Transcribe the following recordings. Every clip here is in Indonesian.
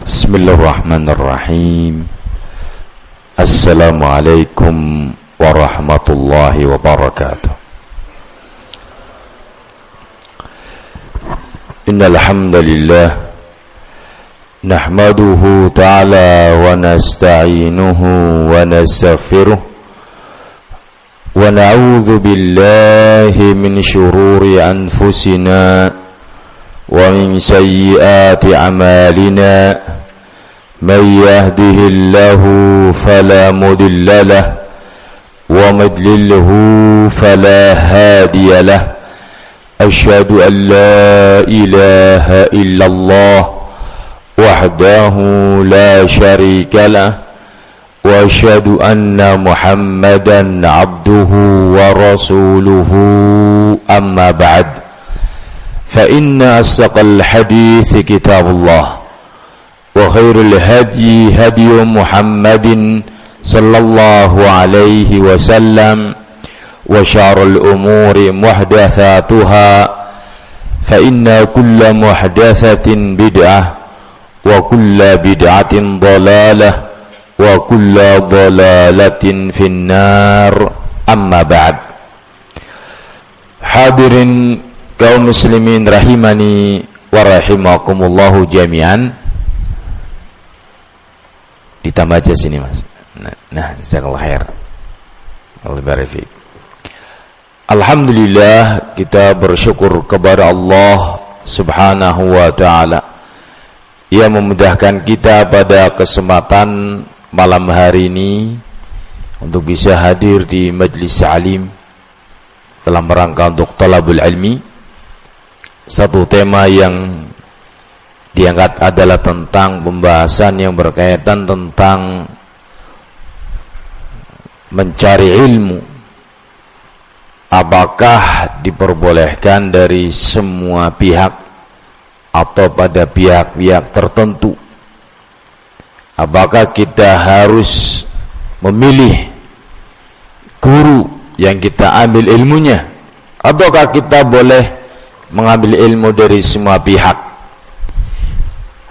Bismillahirrahmanirrahim. Assalamualaikum warahmatullahi wabarakatuh. Innal hamdalillah nahmaduhu ta'ala wa nasta'inuhu wa nastaghfiruh wa na'udzu billahi min shururi anfusina ومن سيئات أعمالنا من يهده الله فلا مضل له ومن يضلله فلا هادي له أشهد أن لا إله إلا الله وحده لا شريك له وأشهد أن محمدا عبده ورسوله أما بعد فإن أصدق الحديث كتاب الله وخير الهدي هدي محمد صلى الله عليه وسلم وشر الأمور محدثاتها فإن كل محدثة بدعة وكل بدعة ضلالة وكل ضلالة في النار أما بعد. Hadirin kaum muslimin rahimani wa rahimakumullahu jami'an. Ditambah aja sini mas. Nah, jazakallahu khair. Allah barik fiik. Alhamdulillah, kita bersyukur kepada Allah Subhanahu wa taala yang memudahkan kita pada kesempatan malam hari ini untuk bisa hadir di majlis alim dalam rangka untuk talabul ilmi. Satu tema yang diangkat adalah tentang pembahasan yang berkaitan tentang mencari ilmu. Apakah diperbolehkan dari semua pihak atau pada pihak-pihak tertentu? Apakah kita harus memilih guru yang kita ambil ilmunya, ataukah kita boleh mengambil ilmu dari semua pihak?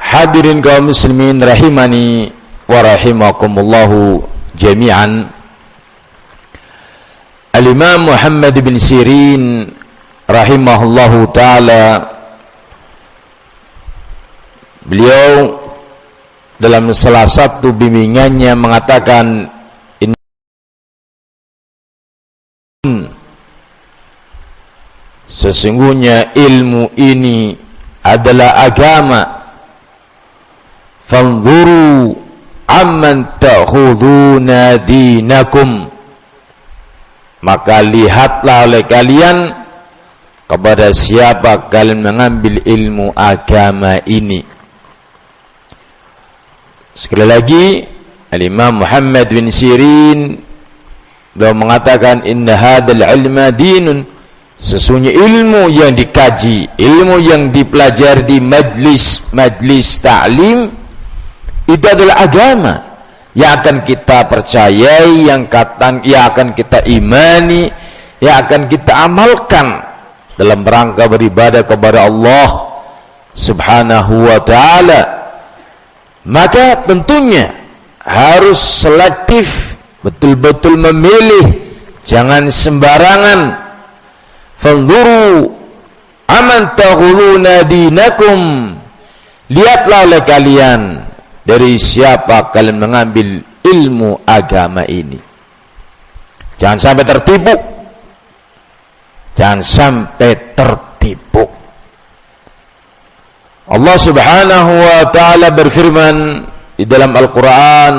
Hadirin kaum muslimin rahimani wa rahimakumullahu jami'an. Al-Imam Muhammad bin Sirin rahimahullahu ta'ala, beliau dalam salah satu bimbingannya mengatakan, sesungguhnya ilmu ini adalah agama. Fanzuru amman ta'khuduna dinakum, maka lihatlah oleh kalian kepada siapa kalian mengambil ilmu agama ini. Sekali lagi, Al-Imam Muhammad bin Sirin beliau mengatakan, inna hadzal ilma dinun, sesungguhnya ilmu yang dikaji, ilmu yang dipelajari di majlis ta'lim itu adalah agama yang akan kita percayai, yang akan kita imani, yang akan kita amalkan dalam rangka beribadah kepada Allah Subhanahu wa ta'ala. Maka tentunya harus selektif, betul-betul memilih, jangan sembarangan. Fanzuru aman taghuluna dinakum, lihatlah oleh kalian dari siapa kalian mengambil ilmu agama ini. Jangan sampai tertipu, jangan sampai tertipu. Allah Subhanahu wa ta'ala berfirman di dalam Al-Quran,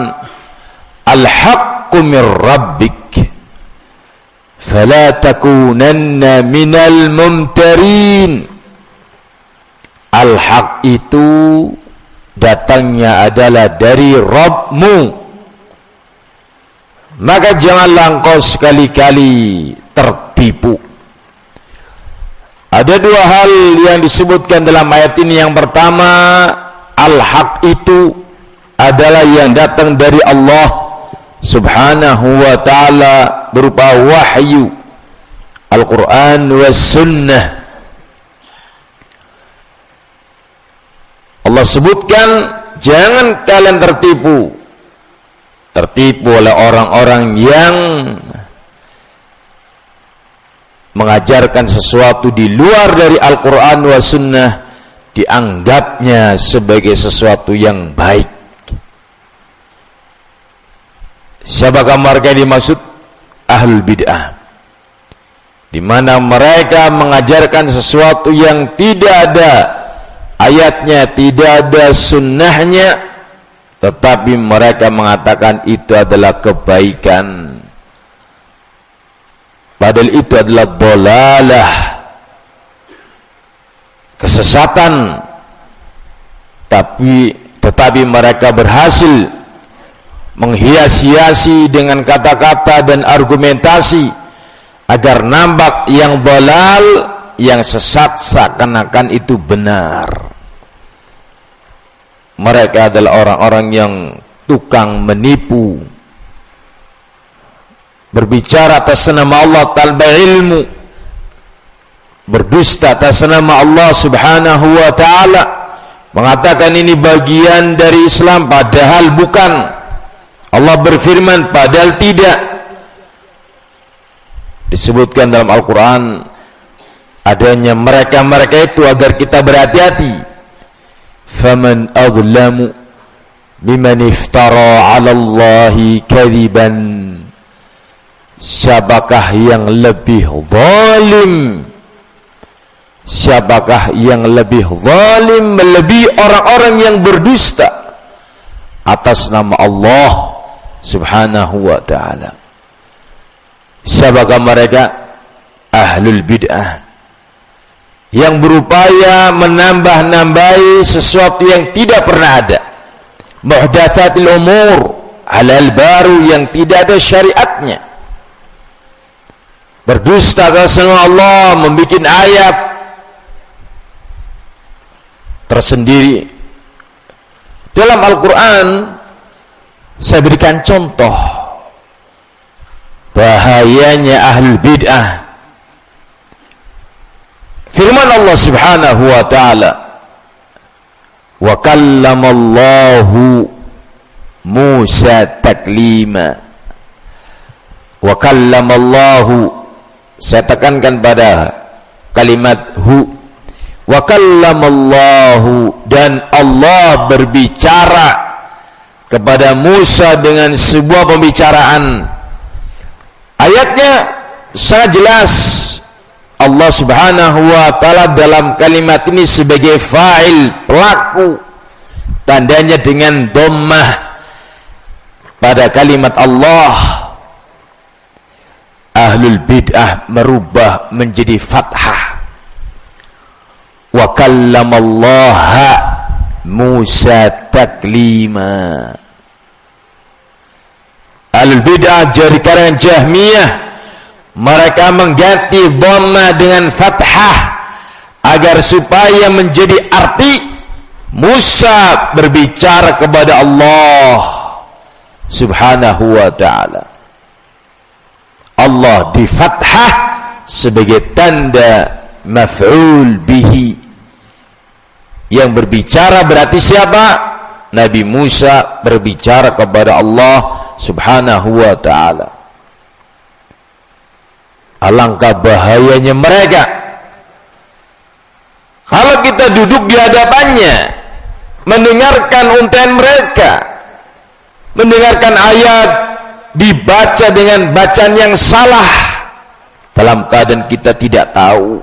al-haqqu min rabbik fala takunanna minal mumtarin. Al-haq itu datangnya adalah dari Rabbmu, maka janganlah engkau sekali-kali tertipu. Ada dua hal yang disebutkan dalam ayat ini. Yang pertama, al-haq itu adalah yang datang dari Allah Subhanahu wa ta'ala berupa wahyu Al-Quran was sunnah. Allah sebutkan Jangan kalian tertipu oleh orang-orang yang mengajarkan sesuatu di luar dari Al-Quran wa Sunnah, dianggapnya sebagai sesuatu yang baik. Siapakah mereka yang dimaksud? Ahlul bid'ah, di mana mereka mengajarkan sesuatu yang tidak ada ayatnya, tidak ada sunnahnya, tetapi mereka mengatakan itu adalah kebaikan, padahal itu adalah dhalalah, kesesatan. Tetapi mereka berhasil menghias-hiasi dengan kata-kata dan argumentasi agar nampak yang dhalal, yang sesat seakan-akan itu benar. Mereka adalah orang-orang yang tukang menipu, berbicara atas nama Allah tanpa ilmu, berdusta atas nama Allah subhanahu wa ta'ala, mengatakan ini bagian dari Islam padahal bukan. Allah berfirman padahal tidak. Disebutkan dalam Al-Quran adanya mereka-mereka itu agar kita berhati-hati. Faman azlamu mimman iftara 'ala Allahi kadhiban. Siapakah yang lebih zalim? Siapakah yang lebih zalim melebihi orang-orang yang berdusta atas nama Allah subhanahu wa ta'ala? Siapakah mereka? Ahlul bid'ah, yang berupaya menambah-nambahi sesuatu yang tidak pernah ada, muhdatsatil umur, halal baru yang tidak ada syariatnya, berdusta atas nama Allah, membuat ayat tersendiri. Dalam Al-Quran saya berikan contoh bahayanya ahlul bid'ah. Firman Allah subhanahu wa ta'ala, wa kallamallahu Musa taklima. Wa kallamallahu, saya tekankan pada kalimat hu. Wa kallamallahu, dan Allah berbicara kepada Musa dengan sebuah pembicaraan. Ayatnya sangat jelas. Allah subhanahu wa ta'ala dalam kalimat ini sebagai fa'il, pelaku, tandanya dengan dhammah pada kalimat Allah. Ahlul bid'ah merubah menjadi fathah. Wa kallamallaha Musa taklima. Ahlul bid'ah dari kalangan Jahmiyah, mereka mengganti dhamma dengan fathah agar supaya menjadi arti Musa berbicara kepada Allah subhanahu wa ta'ala. Allah di fathah sebagai tanda maf'ul bihi. Yang berbicara berarti siapa? Nabi Musa berbicara kepada Allah subhanahu wa ta'ala. Alangkah bahayanya mereka. Kalau kita duduk di hadapannya, mendengarkan untaian mereka, mendengarkan ayat dibaca dengan bacaan yang salah, dalam keadaan kita tidak tahu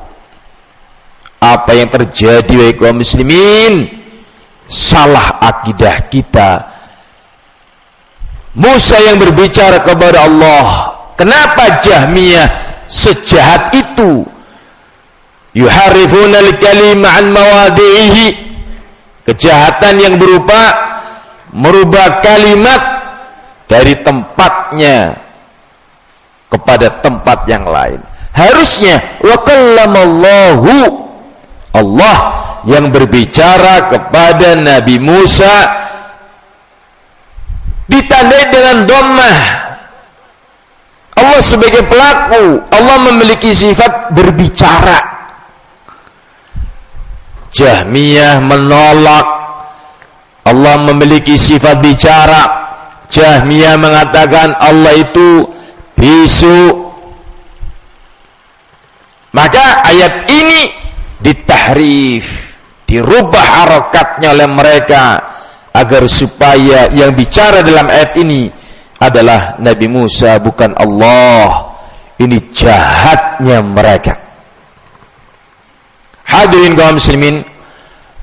apa yang terjadi wahai kaum muslimin, salah akidah kita. Musa yang berbicara kepada Allah. Kenapa Jahmiyah sejahat itu? Yuharifuna al-kalima an mawadhihi, kejahatan yang berupa merubah kalimat dari tempatnya kepada tempat yang lain. Harusnya wa kallamallahu, Allah yang berbicara kepada Nabi Musa ditandai dengan dhammah. Allah sebagai pelaku, Allah memiliki sifat berbicara. Jahmiyah menolak Allah memiliki sifat bicara. Jahmiyah mengatakan Allah itu bisu. Maka ayat ini ditahrif, dirubah harakatnya oleh mereka agar supaya yang bicara dalam ayat ini adalah Nabi Musa, bukan Allah. Ini jahatnya mereka. Hadirin kaum muslimin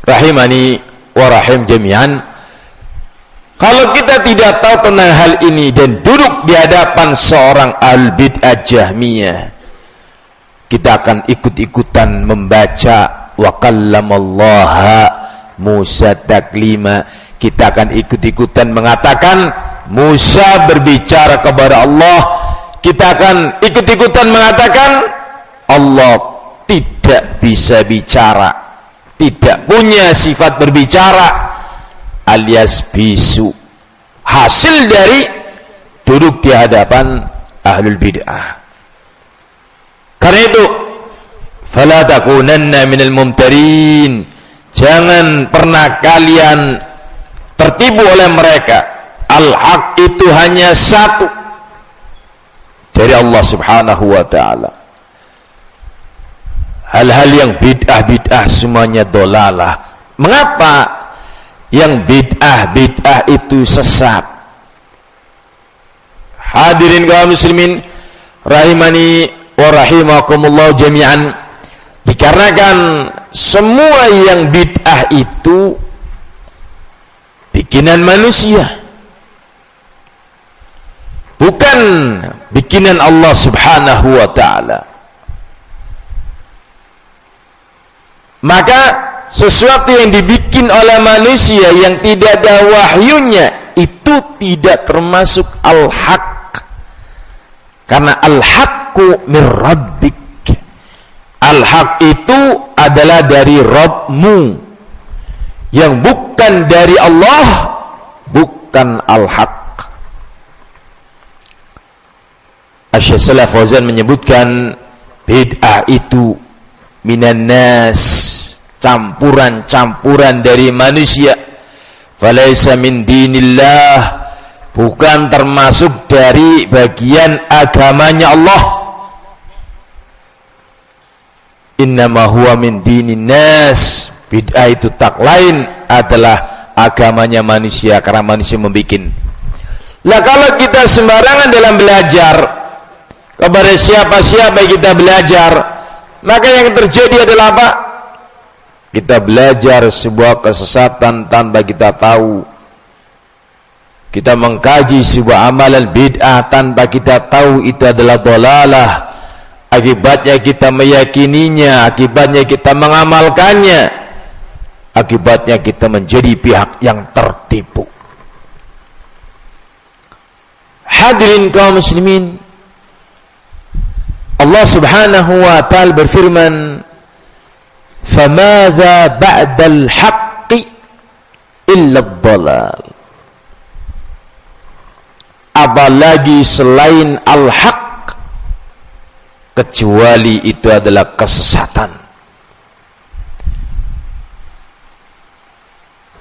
rahimani wa rahim jami'an. Kalau kita tidak tahu tentang hal ini dan duduk di hadapan seorang al-bid'ah Jahmiyah, kita akan ikut-ikutan membaca wa kallamallaha Musa taklima. Kita akan ikut-ikutan mengatakan Musa berbicara kepada Allah. Kita akan ikut-ikutan mengatakan Allah tidak bisa bicara, tidak punya sifat berbicara, alias bisu. Hasil dari duduk di hadapan ahlul bid'ah. Karena itu, fala takunanna minal mumtarin. Jangan pernah kalian tertipu oleh mereka. Al-haq itu hanya satu dari Allah Subhanahu wa ta'ala. Hal-hal yang bid'ah semuanya dolalah. Mengapa yang bid'ah itu sesat? Hadirin kaum muslimin rahimani wa rahimakumullah jami'an. Dikarenakan semua yang bid'ah itu bikinan manusia, bukan bikinan Allah Subhanahu wa ta'ala. Maka sesuatu yang dibikin oleh manusia yang tidak ada wahyunya itu tidak termasuk al-haq. Karena al-haqqu min rabbik. Al-haq itu adalah dari Rabbmu. Yang bukan dari Allah bukan al-haq. Asy-Syaikh Shalih Fauzan menyebutkan bid'ah itu minan nas, campuran-campuran dari manusia. Falaisa min dinillah, bukan termasuk dari bagian agamanya Allah. Innama huwa min dinin nas. Bid'ah itu tak lain adalah agamanya manusia, karena manusia membikin. Lah kalau kita sembarangan dalam belajar, kepada siapa-siapa kita belajar, maka yang terjadi adalah apa? Kita belajar sebuah kesesatan tanpa kita tahu. Kita mengkaji sebuah amalan bid'ah tanpa kita tahu itu adalah dhalalah. Akibatnya kita meyakininya, akibatnya kita mengamalkannya, akibatnya kita menjadi pihak yang tertipu. Hadirin kaum muslimin, Allah Subhanahu wa ta'ala berfirman, "Famadza ba'dal haqqi illa ad-dhalal." Apalagi selain al-haq kecuali itu adalah kesesatan.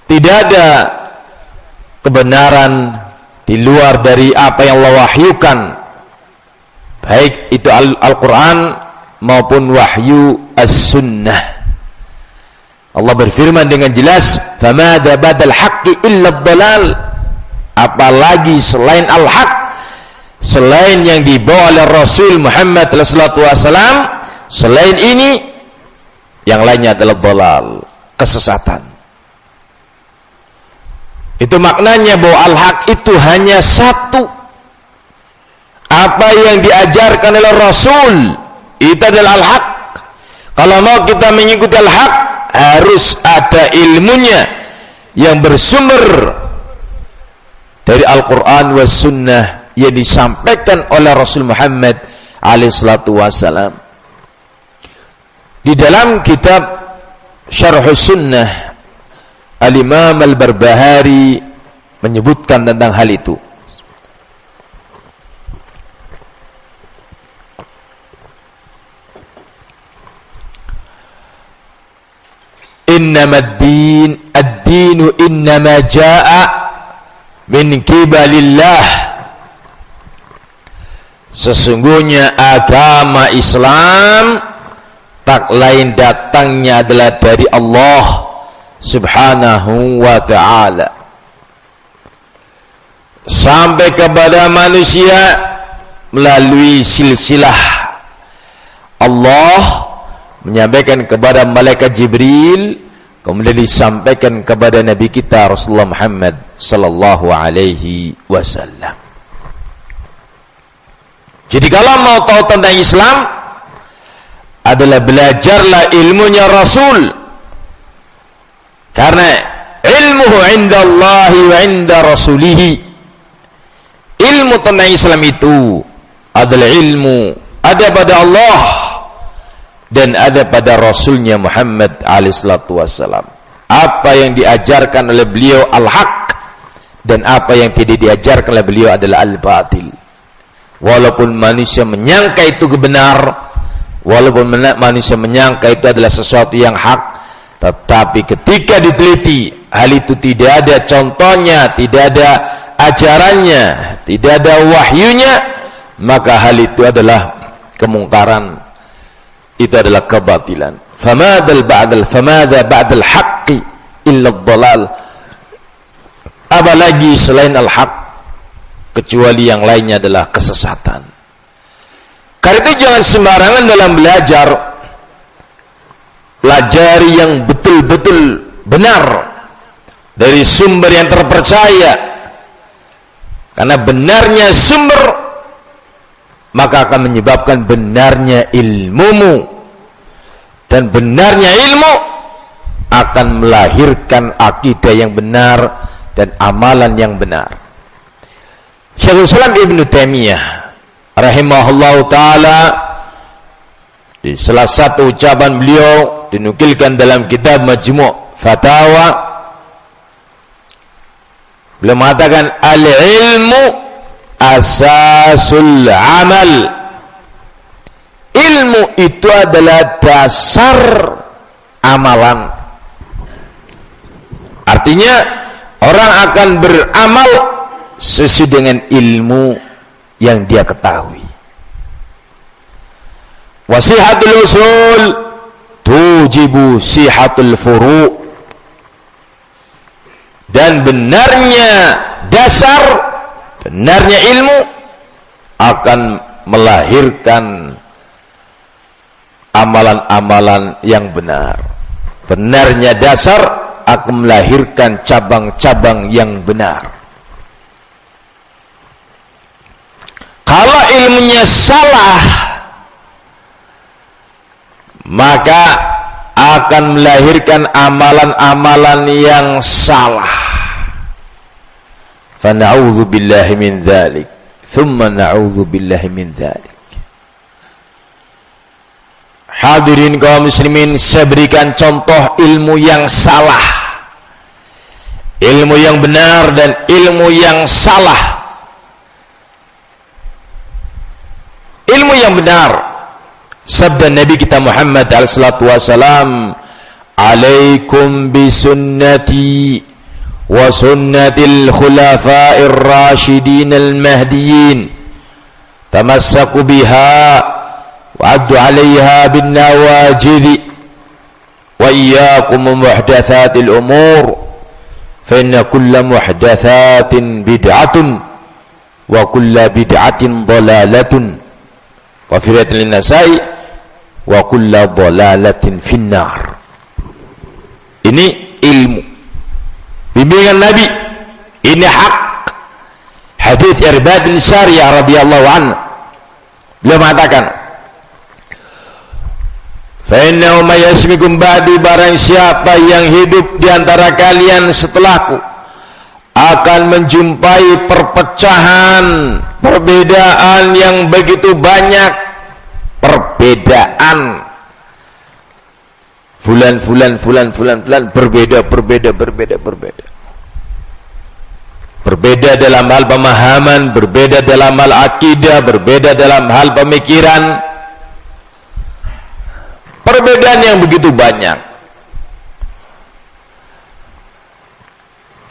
Tidak ada kebenaran di luar dari apa yang Allah wahyukan, baik itu Al-Quran maupun wahyu as-sunnah. Allah berfirman dengan jelas, "Famadza badal haqqi illa ad-dhalal." Apalagi selain al-haq, selain yang dibawa oleh Rasul Muhammad sallallahu alaihi wasallam, selain ini yang lainnya adalah dhalal, kesesatan. Itu maknanya bahwa al-haq itu hanya satu. Apa yang diajarkan oleh Rasul itu adalah al-haq. Kalau mau kita mengikuti al-haq, harus ada ilmunya yang bersumber dari Al-Quran wa Sunnah yang disampaikan oleh Rasul Muhammad alaihissalatu wassalam. Di dalam kitab Syarh Sunnah, Al-Imam Al-Barbahari menyebutkan tentang hal itu. Innamad din ad-dinu innama jaa'a min qibalillah. Sesungguhnya agama Islam tak lain datangnya adalah dari Allah Subhanahu wa ta'ala sampai kepada manusia melalui silsilah. Allah menyampaikan kepada malaikat Jibril, kemudian disampaikan kepada Nabi kita Rasulullah Muhammad sallallahu alaihi wasallam. Jadi kalau mau tahu tentang Islam adalah belajarlah ilmunya Rasul. Karena ilmuhu indallahi wa inda rasulihi. Ilmu tentang Islam itu adalah ilmu ada pada Allah dan ada pada Rasulnya Muhammad alaihissalatu wassalam. Apa yang diajarkan oleh beliau al-haq dan apa yang tidak diajarkan oleh beliau adalah al-batil. Walaupun manusia menyangka itu benar, walaupun manusia menyangka itu adalah sesuatu yang hak, tetapi ketika diteliti hal itu tidak ada contohnya, tidak ada ajarannya, tidak ada wahyunya, maka hal itu adalah kemungkaran, itu adalah kebatilan. Famadha ba'dal haqqi illa ad-dhalal. Apalagi selain al-haq, kecuali yang lainnya adalah kesesatan. Karena itu jangan sembarangan dalam belajar. Pelajari yang betul-betul benar dari sumber yang terpercaya. Karena benarnya sumber maka akan menyebabkan benarnya ilmumu, dan benarnya ilmu akan melahirkan akidah yang benar dan amalan yang benar. Syekhul Islam Ibnu Taimiyah rahimahullahu taala di salah satu ucapan beliau dinukilkan dalam kitab Majmu' Fatawa, beliau mengatakan al-ilmu asasul amal. Ilmu itu adalah dasar amalan. Artinya orang akan beramal sesuai dengan ilmu yang dia ketahui. Wasihatul usul tujibu sihatul furu'. Dan benarnya dasar, benarnya ilmu akan melahirkan amalan-amalan yang benar. Benarnya dasar akan melahirkan cabang-cabang yang benar. Kalau ilmunya salah, maka akan melahirkan amalan-amalan yang salah. Fa na'udzu billahi min dzalik, thumma na'udzu billahi min dzalik. Hadirin kaum muslimin, saya berikan contoh ilmu yang salah, ilmu yang benar dan ilmu yang salah. Ilmu yang benar, sabda Nabi kita Muhammad sallallahu alaihi wasallam, "Alaikum bisunnati wa sunnatil khulafa'ir rasyidin al-mahdiyyin, tamassaku biha wa addu 'alayha bin nawajidh wa iyyakum muhdatsatil umur fa inna kulla muhdatsatin bid'atun wa kulla bid'atin dhalalatun." Wa fi riwayatin Nasai wa kullu dhalalatin finnar. Ini ilmu, bimbingan Nabi, ini hak. Hadis Irbad bin Sariyah radhiyallahu anhu, beliau mengatakan, fa innahu may yasmikum ba'di, barang siapa yang hidup di antara kalian setelahku akan menjumpai perpecahan, perbedaan yang begitu banyak, perbedaan fulan berbeda. Berbeda dalam hal pemahaman, berbeda dalam hal akidah, berbeda dalam hal pemikiran. Perbedaan yang begitu banyak.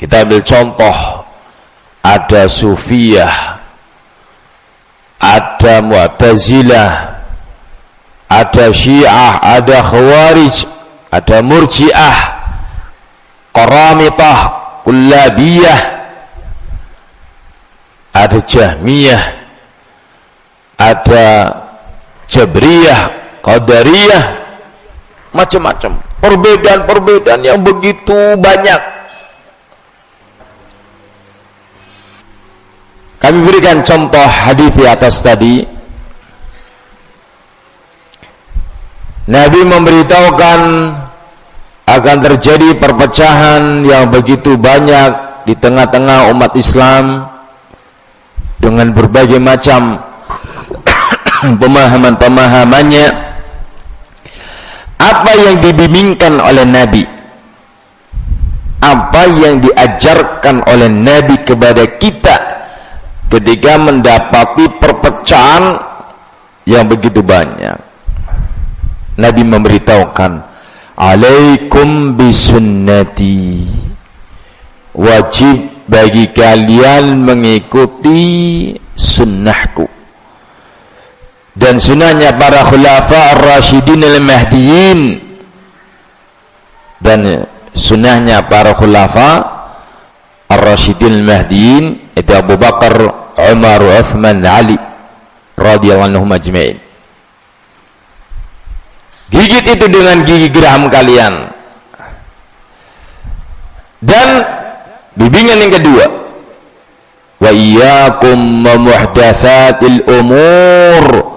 Kita ambil contoh, ada Sufiyah, ada Mu'tazilah, ada Syiah, ada Khawarij, ada Murji'ah, Qaramitah, Kullabiyah, ada Jahmiyah, ada Jabriyah, Qadariyah, macam-macam. Perbedaan-perbedaan yang begitu banyak. Kami berikan contoh hadis di atas tadi. Nabi memberitahukan akan terjadi perpecahan yang begitu banyak di tengah-tengah umat Islam dengan berbagai macam pemahaman-pemahamannya. Apa yang dibimbingkan oleh Nabi, apa yang diajarkan oleh Nabi kepada kita ketika mendapati perpecahan yang begitu banyak. Nabi memberitahukan, alaikum bisunnati, wajib bagi kalian mengikuti sunnahku dan sunnahnya para khulafa ar-rasyidin al-mahdiyin, dan sunnahnya para khulafa ar-rasyidin al-mahdiyin, itu Abu Bakar, Umar, Uthman, Ali radhiyallahu anhum ajma'in. Gigit itu dengan gigi geram kalian. Dan bimbingan yang kedua, wa iyyakum wa muhdatsatil umur,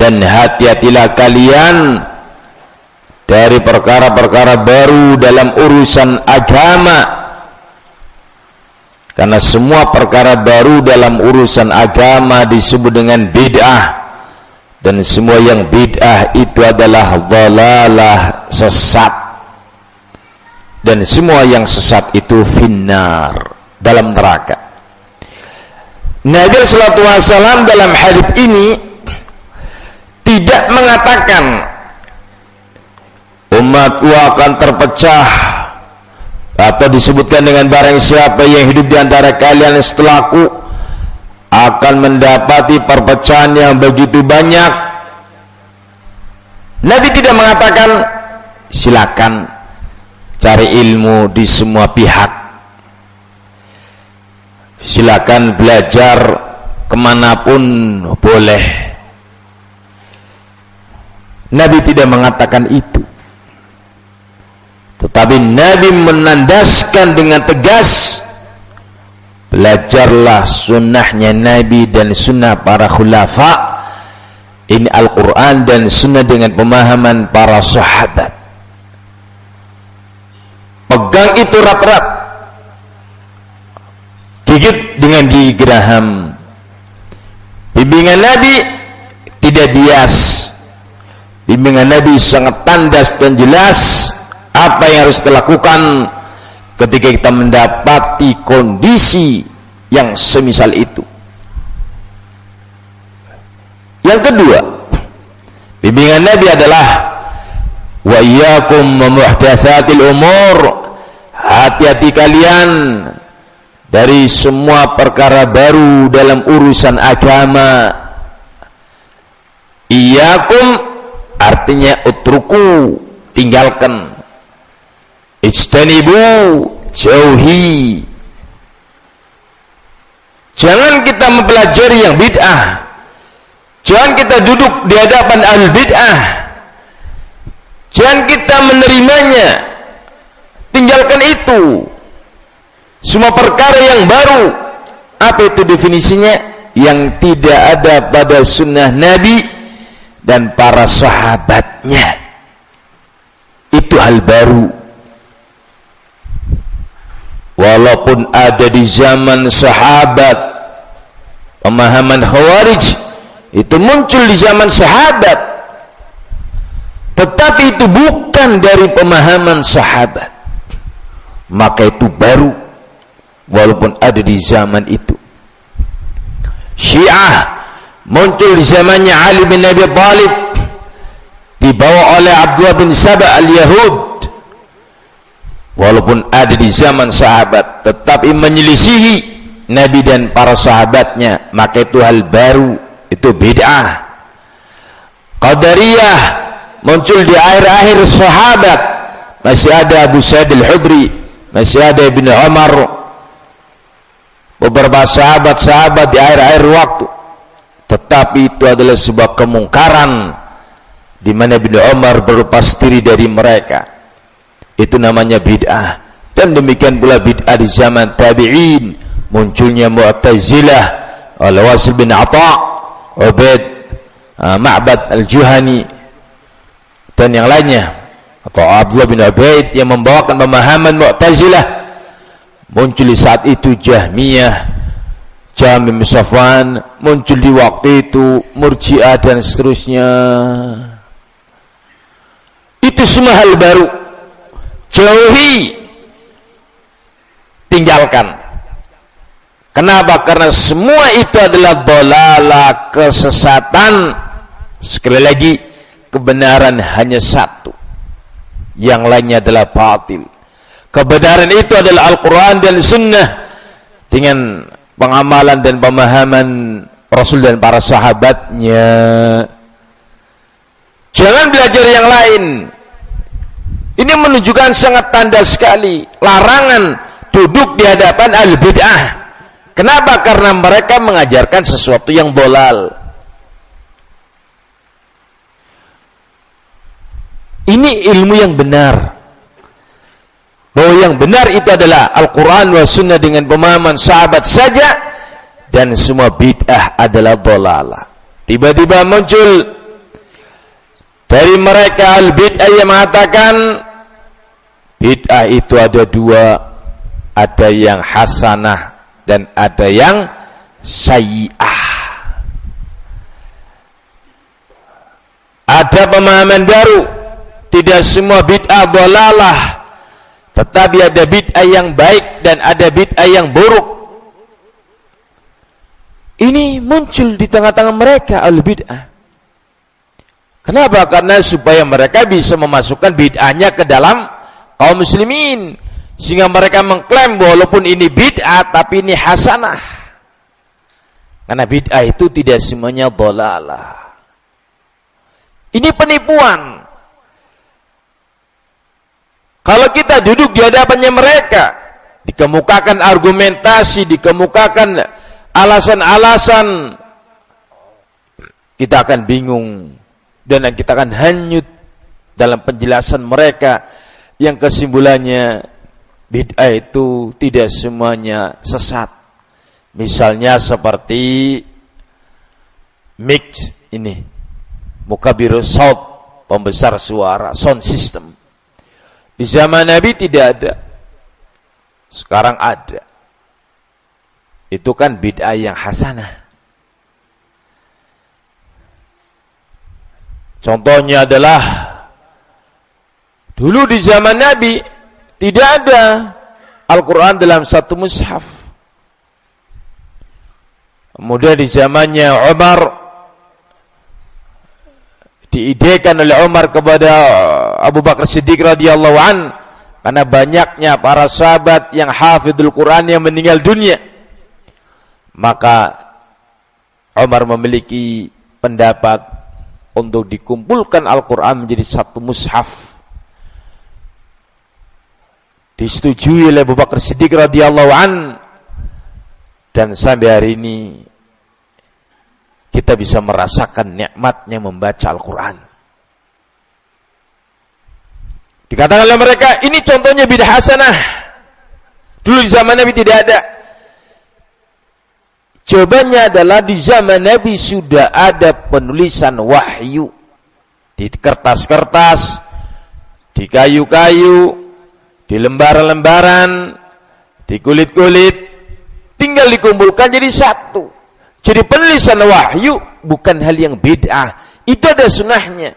dan hati-hatilah kalian dari perkara-perkara baru dalam urusan agama, karena semua perkara baru dalam urusan agama disebut dengan bid'ah, dan semua yang bid'ah itu adalah dhalalah, sesat, dan semua yang sesat itu finnar, dalam neraka. Nabi sallallahu alaihi wasallam dalam hadis ini tidak mengatakan umatku akan terpecah, atau disebutkan dengan barang siapa yang hidup di antara kalian setelahku akan mendapati perpecahan yang begitu banyak. Nabi tidak mengatakan silakan cari ilmu di semua pihak, silakan belajar kemanapun boleh. Nabi tidak mengatakan itu, tetapi Nabi menandaskan dengan tegas, belajarlah sunnahnya Nabi dan sunnah para khulafa. Ini Al-Quran dan sunnah dengan pemahaman para sahabat. Pegang itu rat-rat, gigit dengan gigi geraham. Bimbingan Nabi tidak bias. Bimbingan Nabi sangat tandas dan jelas apa yang harus dilakukan ketika kita mendapati kondisi yang semisal itu. Yang kedua, bimbingan Nabi adalah wa iyyakum wa muhdatsatil umur, hati-hati kalian dari semua perkara baru dalam urusan agama. Iyyakum artinya utruku, tinggalkan. Ijtanibu, jauhi. Jangan kita mempelajari yang bid'ah, jangan kita duduk di hadapan ahli bid'ah, jangan kita menerimanya. Tinggalkan itu. Semua perkara yang baru, apa itu definisinya? Yang tidak ada pada sunnah Nabi dan para sahabatnya, itu hal baru. Walaupun ada di zaman sahabat pemahaman Khawarij, itu muncul di zaman sahabat, tetapi itu bukan dari pemahaman sahabat, maka itu baru walaupun ada di zaman itu. Syiah muncul di zamannya Ali bin Abi Thalib, dibawa oleh Abdullah bin Saba al-Yahud. walaupun ada di zaman sahabat, tetapi menyelisihi Nabi dan para sahabatnya, maka itu hal baru, itu bid'ah. Qadariyah muncul di akhir-akhir sahabat, masih ada Abu Sa'id al-Khudri, masih ada Ibnu Umar, beberapa sahabat-sahabat di akhir-akhir waktu, tetapi itu adalah sebuah kemungkaran di mana Ibnu Umar berlepas diri dari mereka. Itu namanya bid'ah. Dan demikian pula bid'ah di zaman tabi'in, munculnya Mu'tazilah, Al-Wasil bin Atha, Ubaid, Ma'bad al-Juhani dan yang lainnya, atau Abdullah bin Ubaid yang membawakan pemahaman Mu'tazilah. Muncul di saat itu Jahmiyah, Jahm bin Safwan, muncul di waktu itu Murji'ah dan seterusnya. Itu semua hal baru, jauhi, tinggalkan. Kenapa? Karena semua itu adalah dhalalah, kesesatan. Sekali lagi, kebenaran hanya satu, yang lainnya adalah batil. Kebenaran itu adalah Al-Quran dan Sunnah dengan pengamalan dan pemahaman Rasul dan para sahabatnya. Jangan belajar yang lain. Ini menunjukkan sangat tanda sekali larangan duduk di hadapan al-bid'ah. Kenapa? Karena mereka mengajarkan sesuatu yang bolal. Ini ilmu yang benar. Bahwa yang benar itu adalah Al-Quran wa Sunnah dengan pemahaman sahabat saja, dan semua bid'ah adalah dhalalah. Tiba-tiba muncul dari mereka al-bid'ah yang mengatakan bid'ah itu ada dua, ada yang hasanah dan ada yang sayyi'ah. Ada pemahaman baru, tidak semua bid'ah dhalalah, tetapi ada bid'ah yang baik dan ada bid'ah yang buruk. Ini muncul di tengah-tengah mereka al-bid'ah. Kenapa? Karena supaya mereka bisa memasukkan bid'ahnya ke dalam kaum muslimin, sehingga mereka mengklaim walaupun ini bid'ah tapi ini hasanah. Karena bid'ah itu tidak semuanya dhalalah. Ini penipuan. Kalau kita duduk di hadapannya mereka, dikemukakan argumentasi, dikemukakan alasan-alasan, kita akan bingung dan kita akan hanyut dalam penjelasan mereka yang kesimpulannya bid'ah itu tidak semuanya sesat. Misalnya seperti mix ini, mukabirus saut, pembesar suara, sound system. Di zaman Nabi tidak ada, sekarang ada. Itu kan bid'ah yang hasanah. Contohnya adalah dulu di zaman Nabi tidak ada Al-Quran dalam satu mushaf. Kemudian di zamannya Umar, diidekan oleh Umar kepada Abu Bakar Siddiq radhiyallahu an, karena banyaknya para sahabat yang hafidhul Quran yang meninggal dunia, maka Umar memiliki pendapat untuk dikumpulkan Al-Quran menjadi satu mushaf. Disetujui oleh Abu Bakar Siddiq radhiyallahu an, dan sampai hari ini kita bisa merasakan nikmatnya membaca Al-Quran. Dikatakan oleh mereka, ini contohnya bid'ah hasanah. Dulu di zaman Nabi tidak ada. Jawabannya adalah di zaman Nabi sudah ada penulisan wahyu di kertas-kertas, di kayu-kayu, di lembaran-lembaran, di kulit-kulit, tinggal dikumpulkan jadi satu. Jadi penulisan wahyu bukan hal yang bid'ah, itu ada sunnahnya.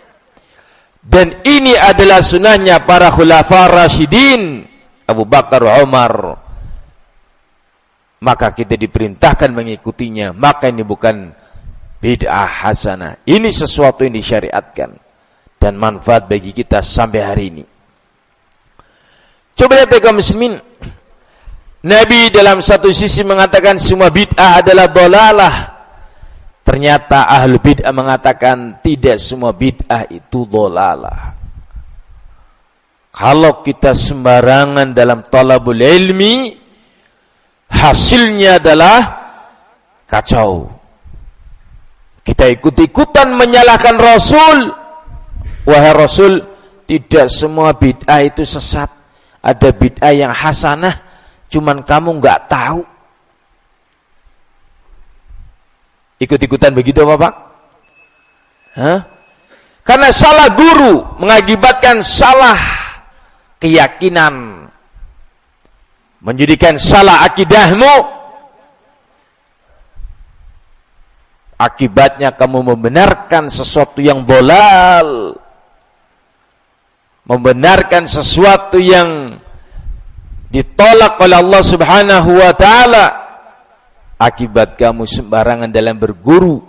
Dan ini adalah sunnahnya para khulafa rasyidin, Abu Bakar, Umar. Maka kita diperintahkan mengikutinya. Maka ini bukan bid'ah hasanah. Ini sesuatu yang disyariatkan dan manfaat bagi kita sampai hari ini. Coba lihat kaum muslimin. Nabi dalam satu sisi mengatakan semua bid'ah adalah dhalalah. Ternyata ahlu bid'ah mengatakan tidak semua bid'ah itu dhalalah. Kalau kita sembarangan dalam talabul ilmi, hasilnya adalah kacau. Kita ikut-ikutan menyalahkan Rasul. Wahai Rasul, tidak semua bid'ah itu sesat. Ada bid'ah yang hasanah, cuman kamu enggak tahu. Ikut-ikutan begitu Bapak? Hah? Karena salah guru mengakibatkan salah keyakinan, menjadikan salah akidahmu. Akibatnya kamu membenarkan sesuatu yang bolal, membenarkan sesuatu yang ditolak oleh Allah Subhanahu wa ta'ala. Akibat kamu sembarangan dalam berguru,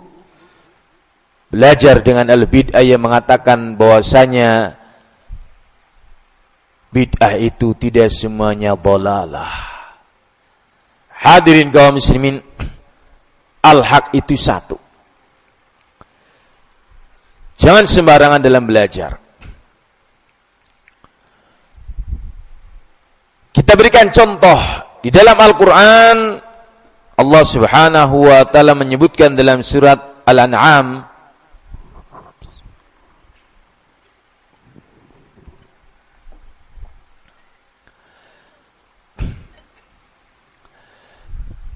belajar dengan al-bid'ah yang mengatakan bahwasanya bid'ah itu tidak semuanya dhalalah. Hadirin kaum muslimin, al-haq itu satu. Jangan sembarangan dalam belajar. Kita berikan contoh di dalam Al-Quran. Allah Subhanahu wa ta'ala menyebutkan dalam surat Al-An'am,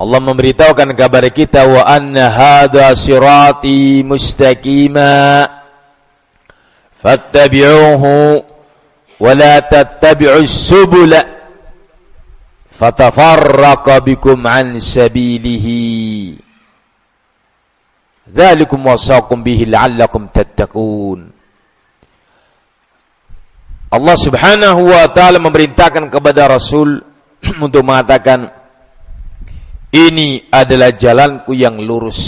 Allah memberitahukan kepada kita, wa anna hadha sirati mustaqima fattabi'uhu wa la tattabi'us subula fatafarraqa bikum an sabilihi dzalikum wasaqum bihi la'allakum tattaqun. Allah Subhanahu wa ta'ala memerintahkan kepada Rasul untuk mengatakan, ini adalah jalanku yang lurus.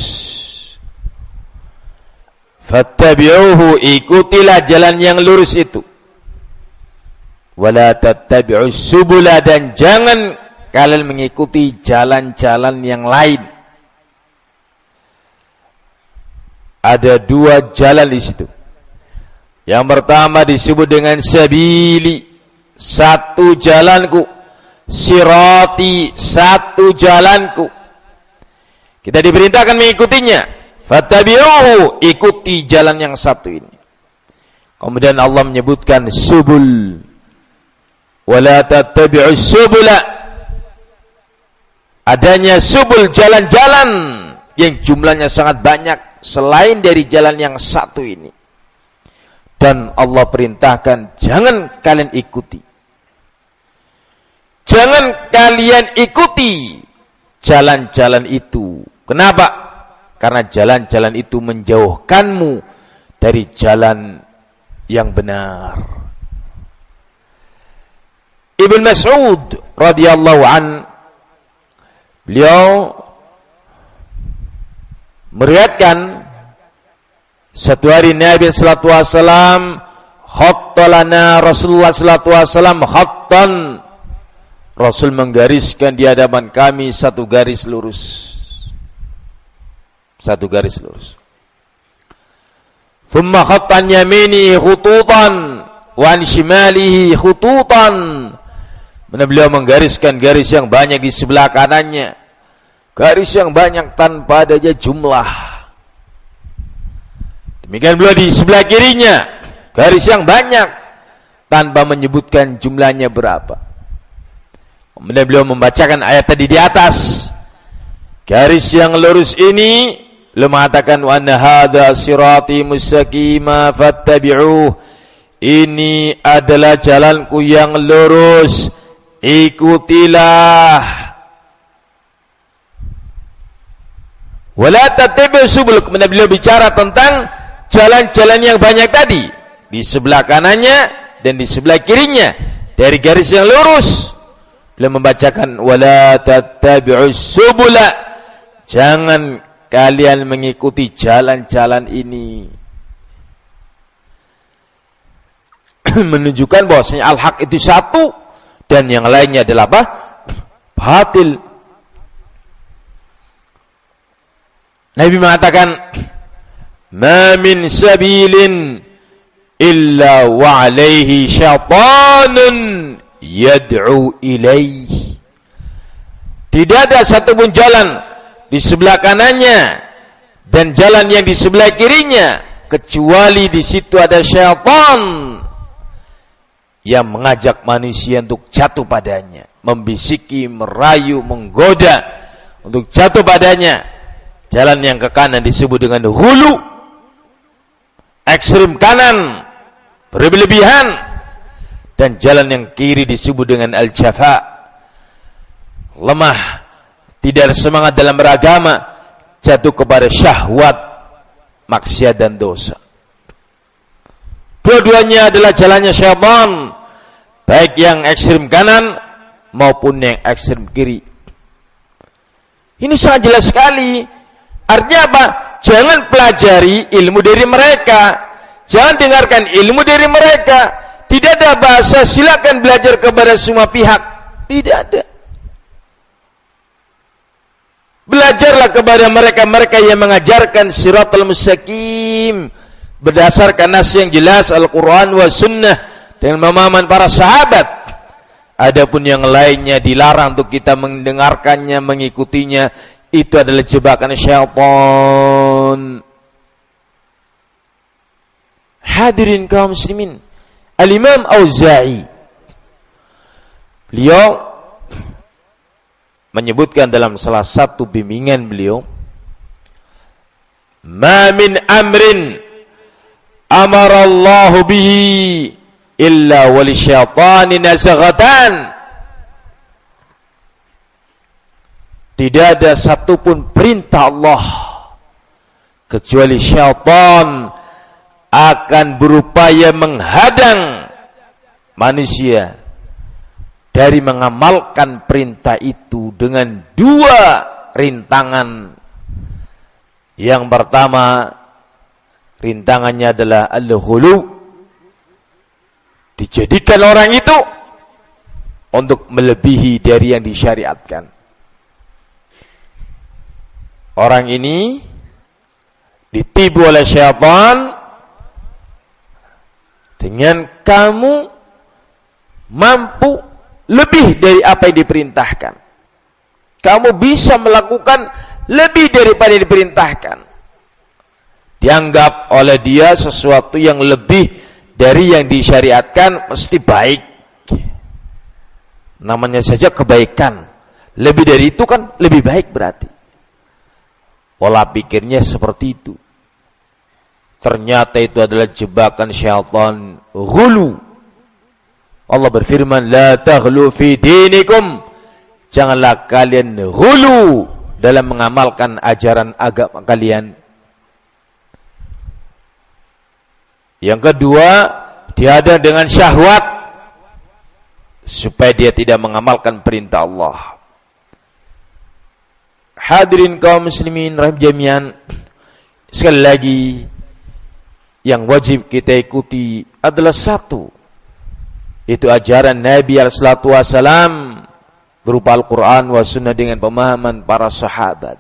Fattabi'uhu, ikutilah jalan yang lurus itu. Wala tattabi'us subula, dan jangan kalian mengikuti jalan-jalan yang lain. Ada dua jalan di situ. Yang pertama disebut dengan sabili, satu jalanku. Sirati, satu jalanku. Kita diperintahkan mengikutinya. Fattabi'uhu, ikuti jalan yang satu ini. Kemudian Allah menyebutkan subul. Wala tattabi'us subula. Adanya subul, jalan-jalan yang jumlahnya sangat banyak selain dari jalan yang satu ini. Dan Allah perintahkan jangan kalian ikuti. Jangan kalian ikuti jalan-jalan itu. Kenapa? Karena jalan-jalan itu menjauhkanmu dari jalan yang benar. Ibn Mas'ud radhiyallahu an, beliau meriwayatkan satu hari Nabi sallallahu alaihi wasallam khattalana Rasulullah sallallahu alaihi wasallam khattan. Rasul menggariskan di hadapan kami satu garis lurus. Satu garis lurus. Thumma khattan yamini khututan wa an shimalihi khututan. Beliau menggariskan garis yang banyak di sebelah kanannya. Garis yang banyak tanpa adanya jumlah. Demikian pula di sebelah kirinya. Garis yang banyak tanpa menyebutkan jumlahnya berapa. Kemudian beliau membacakan ayat tadi di atas. Garis yang lurus ini, beliau mengatakan, wa anna hadha sirati mustaqima fattabi'uh. Ini adalah jalanku yang lurus, ikutilah. Wala tattabi'us subul. Kemudian beliau bicara tentang jalan-jalan yang banyak tadi, di sebelah kanannya dan di sebelah kirinya dari garis yang lurus. Beliau membacakan wala tattabi'us subula, jangan kalian mengikuti jalan-jalan ini. Menunjukkan bahwasanya al-haq itu satu dan yang lainnya adalah apa? Batil. Nabi mengatakan, "Ma min sabilin illa wa alaihi syaitanun yad'u ilaihi." Tidak ada satupun jalan di sebelah kanannya dan jalan yang di sebelah kirinya kecuali di situ ada syaitan yang mengajak manusia untuk jatuh padanya, membisiki, merayu, menggoda untuk jatuh padanya. Jalan yang ke kanan disebut dengan hulu, ekstrim kanan, berlebihan, dan jalan yang kiri disebut dengan al-jafa, lemah, tidak ada semangat dalam beragama, jatuh kepada syahwat, maksiat dan dosa. Dua-duanya adalah jalannya syaitan, baik yang ekstrem kanan maupun yang ekstrem kiri. Ini sangat jelas sekali. Artinya apa? Jangan pelajari ilmu dari mereka, jangan dengarkan ilmu dari mereka. Tidak ada bahasa silakan belajar kepada semua pihak, tidak ada. Belajarlah kepada mereka yang mengajarkan siratal mustaqim berdasarkan nas yang jelas Al-Quran wa sunnah dengan pemahaman para sahabat. Adapun yang lainnya dilarang untuk kita mendengarkannya, mengikutinya. Itu adalah jebakan syaitan. Hadirin kaum muslimin, Al-Imam Auza'i, beliau menyebutkan dalam salah satu bimbingan beliau, "Ma min amrin amarallahu bihi illa wali syaitani nazaghatan." Tidak ada satupun perintah Allah kecuali syaitan akan berupaya menghadang manusia dari mengamalkan perintah itu dengan dua rintangan. Yang pertama, rintangannya adalah al-ghulu, dijadikan orang itu untuk melebihi dari yang disyariatkan. Orang ini ditipu oleh syaitan dengan kamu mampu lebih dari apa yang diperintahkan. Kamu bisa melakukan lebih daripada yang diperintahkan. Dianggap oleh dia sesuatu yang lebih dari yang disyariatkan mesti baik. Namanya saja kebaikan. Lebih dari itu kan lebih baik berarti. Pola pikirnya seperti itu. Ternyata itu adalah jebakan syaitan ghulu. Allah berfirman, "La taghlu fi dinikum." Janganlah kalian ghulu dalam mengamalkan ajaran agama kalian. Yang kedua, dihadang dengan syahwat supaya dia tidak mengamalkan perintah Allah. Hadirin kaum muslimin rahim jami'an, sekali lagi yang wajib kita ikuti adalah satu, itu ajaran Nabi sallallahu alaihi wasallam berupa Al-Quran wa sunnah dengan pemahaman para sahabat.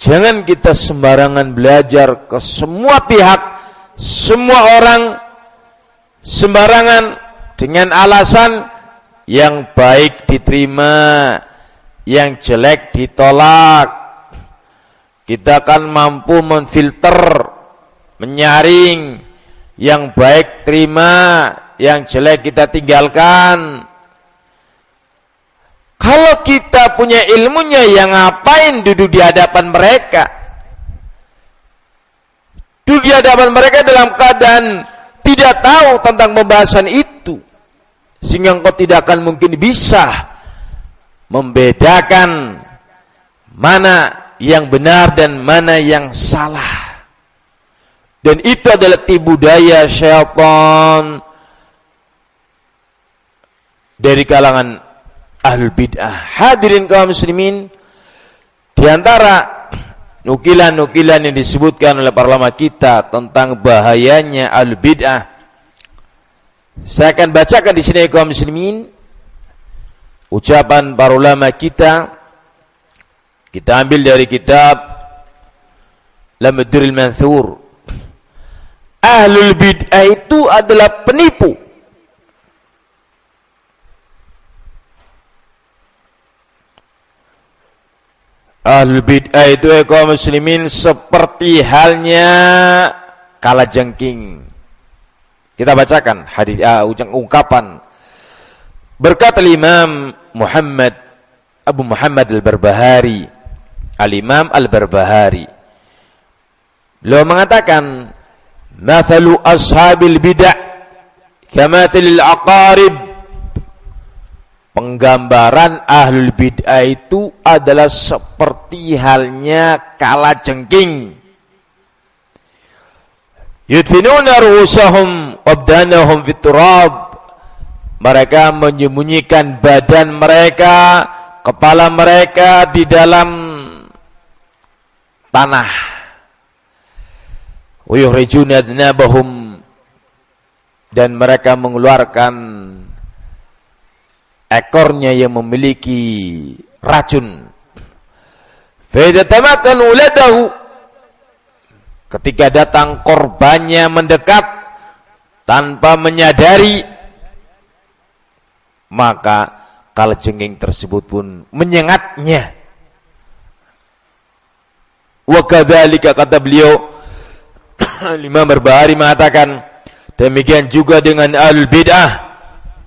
Jangan kita sembarangan belajar ke semua pihak, semua orang, sembarangan dengan alasan yang baik diterima, yang jelek ditolak. Kita akan mampu memfilter, menyaring, yang baik terima, yang jelek kita tinggalkan. Kalau kita punya ilmunya, yang ngapain duduk di hadapan mereka? Duduk di hadapan mereka dalam keadaan tidak tahu tentang pembahasan itu, sehingga engkau tidak akan mungkin bisa membedakan mana yang benar dan mana yang salah. Dan itu adalah tipu daya syaitan dari kalangan ahlul bid'ah. Hadirin kaum muslimin, di antara nukilan-nukilan yang disebutkan oleh para ulama kita tentang bahayanya ahlul bid'ah Saya akan bacakan di sini kaum muslimin ucapan para ulama kita. Kita ambil dari kitab Lamdurul Manthur. Ahlul bid'ah itu adalah penipu. Ahlul bid'ah itu kaum muslimin seperti halnya kalajengking. Kita bacakan hadis ungkapan berkata Imam Muhammad Abu Muhammad Al-Barbahari, Al-Imam Al-Barbahari. Beliau mengatakan, "Mathalu ashabil bid'ah kamathalil aqarib." Penggambaran ahlul bid'ah itu adalah seperti halnya kalajengking. Yudfinuna ru'usahum wabdanahum fit turab. Mereka menyembunyikan badan mereka, kepala mereka di dalam tanah. Wa yukhrijuna adnabahum, dan mereka mengeluarkan ekornya yang memiliki racun. Fa idza tamakkanu uladahu, ketika datang korbannya mendekat tanpa menyadari, maka kalajengking tersebut pun menyengatnya. Wa kadzalika, kata beliau Imam Barbahari mengatakan, demikian juga dengan ahlul bid'ah,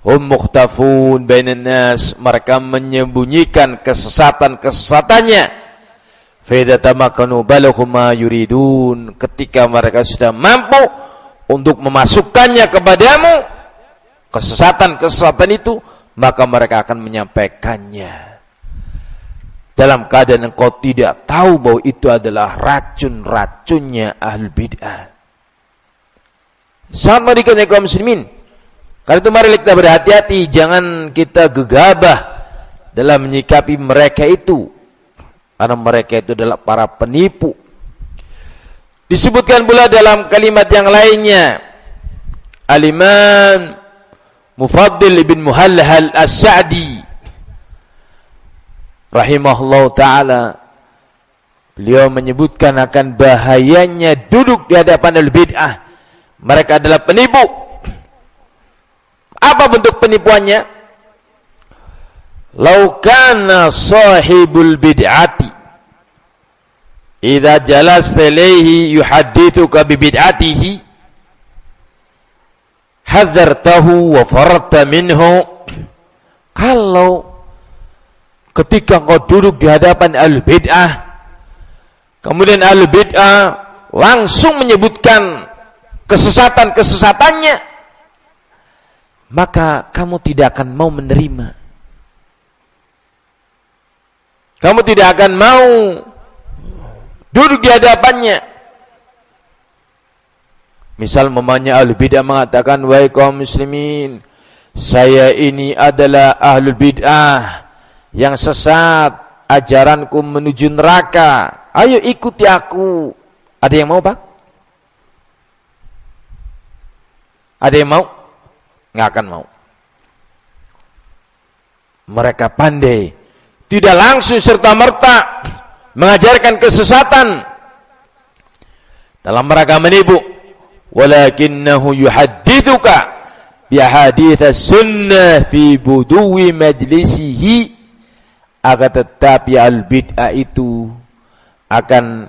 hum mukhtafun bainan nas, mereka menyembunyikan kesesatan-kesesatannya. Fa'idza tamakkanu balaghu ma yuridun, ketika mereka sudah mampu untuk memasukkannya kepadamu, kesesatan-kesesatan itu, maka mereka akan menyampaikannya dalam keadaan engkau tidak tahu bahwa itu adalah racun-racunnya ahlul bid'ah. Sangat menyedihkan kaum muslimin. Karena itu mari kita berhati-hati, jangan kita gegabah dalam menyikapi mereka itu. Karena mereka itu adalah para penipu. Disebutkan pula dalam kalimat yang lainnya, Al-Imam Mufaddil ibn Muhallhal As-Sa'di rahimahullah ta'ala, beliau menyebutkan akan bahayanya duduk di hadapan al-bid'ah. Mereka adalah penipu. Apa bentuk penipuannya? Lau kana sahibul bid'ati idza jalasa ilayhi yuhaddithuka bi bid'atihi hadzartahu wa farta minhu. Kalau ketika engkau duduk di hadapan al-bid'ah, kemudian al-bid'ah langsung menyebutkan kesesatan-kesesatannya, maka kamu tidak akan mau menerima. Kamu tidak akan mau duduk di hadapannya. Misal mamanya ahlul bid'ah mengatakan, wahai kaum muslimin, saya ini adalah ahlul bid'ah yang sesat, ajaranku menuju neraka, ayo ikuti aku. Ada yang mau, Pak? Ada yang mau? Nggak akan mau. Mereka pandai, tidak langsung serta-merta mengajarkan kesesatan dalam rangka menipu, walakinnahu yuhaddithuka bi ahadits sunnah fi buduwi majlisihi. Akan tetapi al-bid'ah itu akan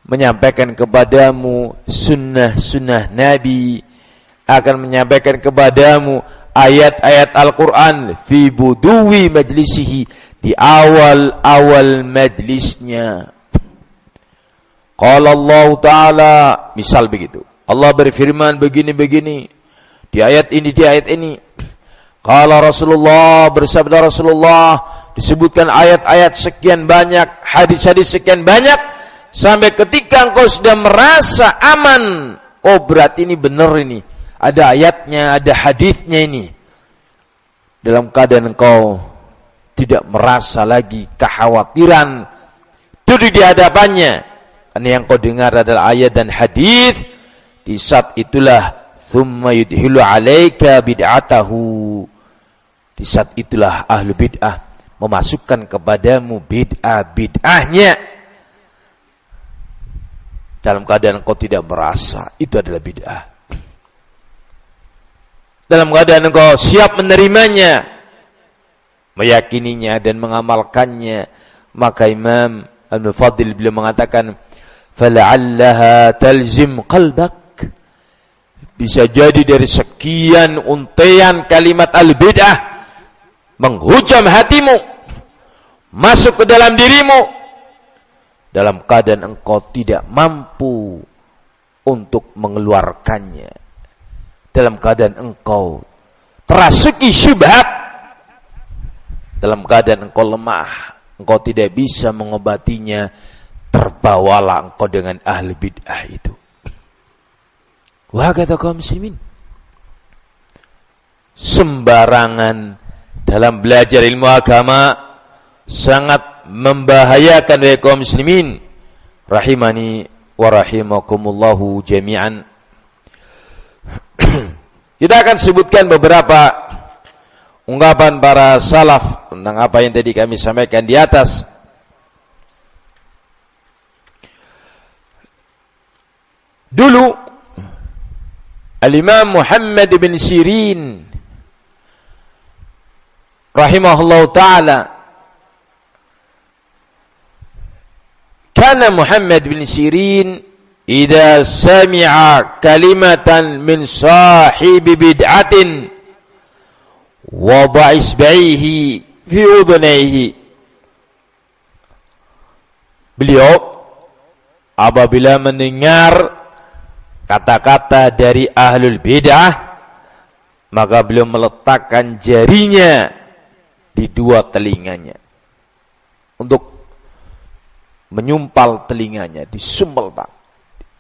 menyampaikan kepadamu sunnah-sunnah Nabi, akan menyampaikan kepadamu ayat-ayat Al-Quran fi buduwi majlisihi, di awal-awal majlisnya. Qala Allah Ta'ala, misal begitu, Allah berfirman begini-begini di ayat ini, di ayat ini. Qala Rasulullah, bersabda Rasulullah, disebutkan ayat-ayat sekian banyak, hadis-hadis sekian banyak, sampai ketika engkau sudah merasa aman, oh berarti ini benar, ini ada ayatnya, ada hadisnya ini. Dalam keadaan engkau tidak merasa lagi kekhawatiran duduk di hadapannya, ini yang kau dengar adalah ayat dan hadis, di saat itulah thumma yudhilu 'alaika bid'atahu. Di saat itulah ahlu bid'ah memasukkan kepadamu bid'ahnya dalam keadaan engkau tidak merasa itu adalah bid'ah. Dalam keadaan engkau siap menerimanya, meyakininya dan mengamalkannya, maka Imam Al-Fadil beliau mengatakan, "Fala'allaha talzim qalbak." Bisa jadi dari sekian untaian kalimat al-bid'ah menghujam hatimu, masuk ke dalam dirimu, dalam keadaan engkau tidak mampu untuk mengeluarkannya, dalam keadaan engkau terasuki syubhat, dalam keadaan engkau lemah, engkau tidak bisa mengobatinya, terbawalah engkau dengan ahli bid'ah itu. Wah, kata kaum muslimin, sembarangan dalam belajar ilmu agama sangat membahayakan bagi kaum muslimin rahimani wa rahimakumullahu jami'an. Kita akan sebutkan beberapa ungkapan para salaf tentang apa yang tadi kami sampaikan di atas. Dulu Al-Imam Muhammad bin Sirin rahimahullah ta'ala, kana Muhammad bin Sirin idza sami'a kalimatan min sahibi bid'atin wada'a isba'ihi fi udhunayhi. Beliau apabila mendengar kata-kata dari ahlul bid'ah, maka beliau meletakkan jarinya di dua telinganya untuk menyumpal telinganya, disumpal Pak,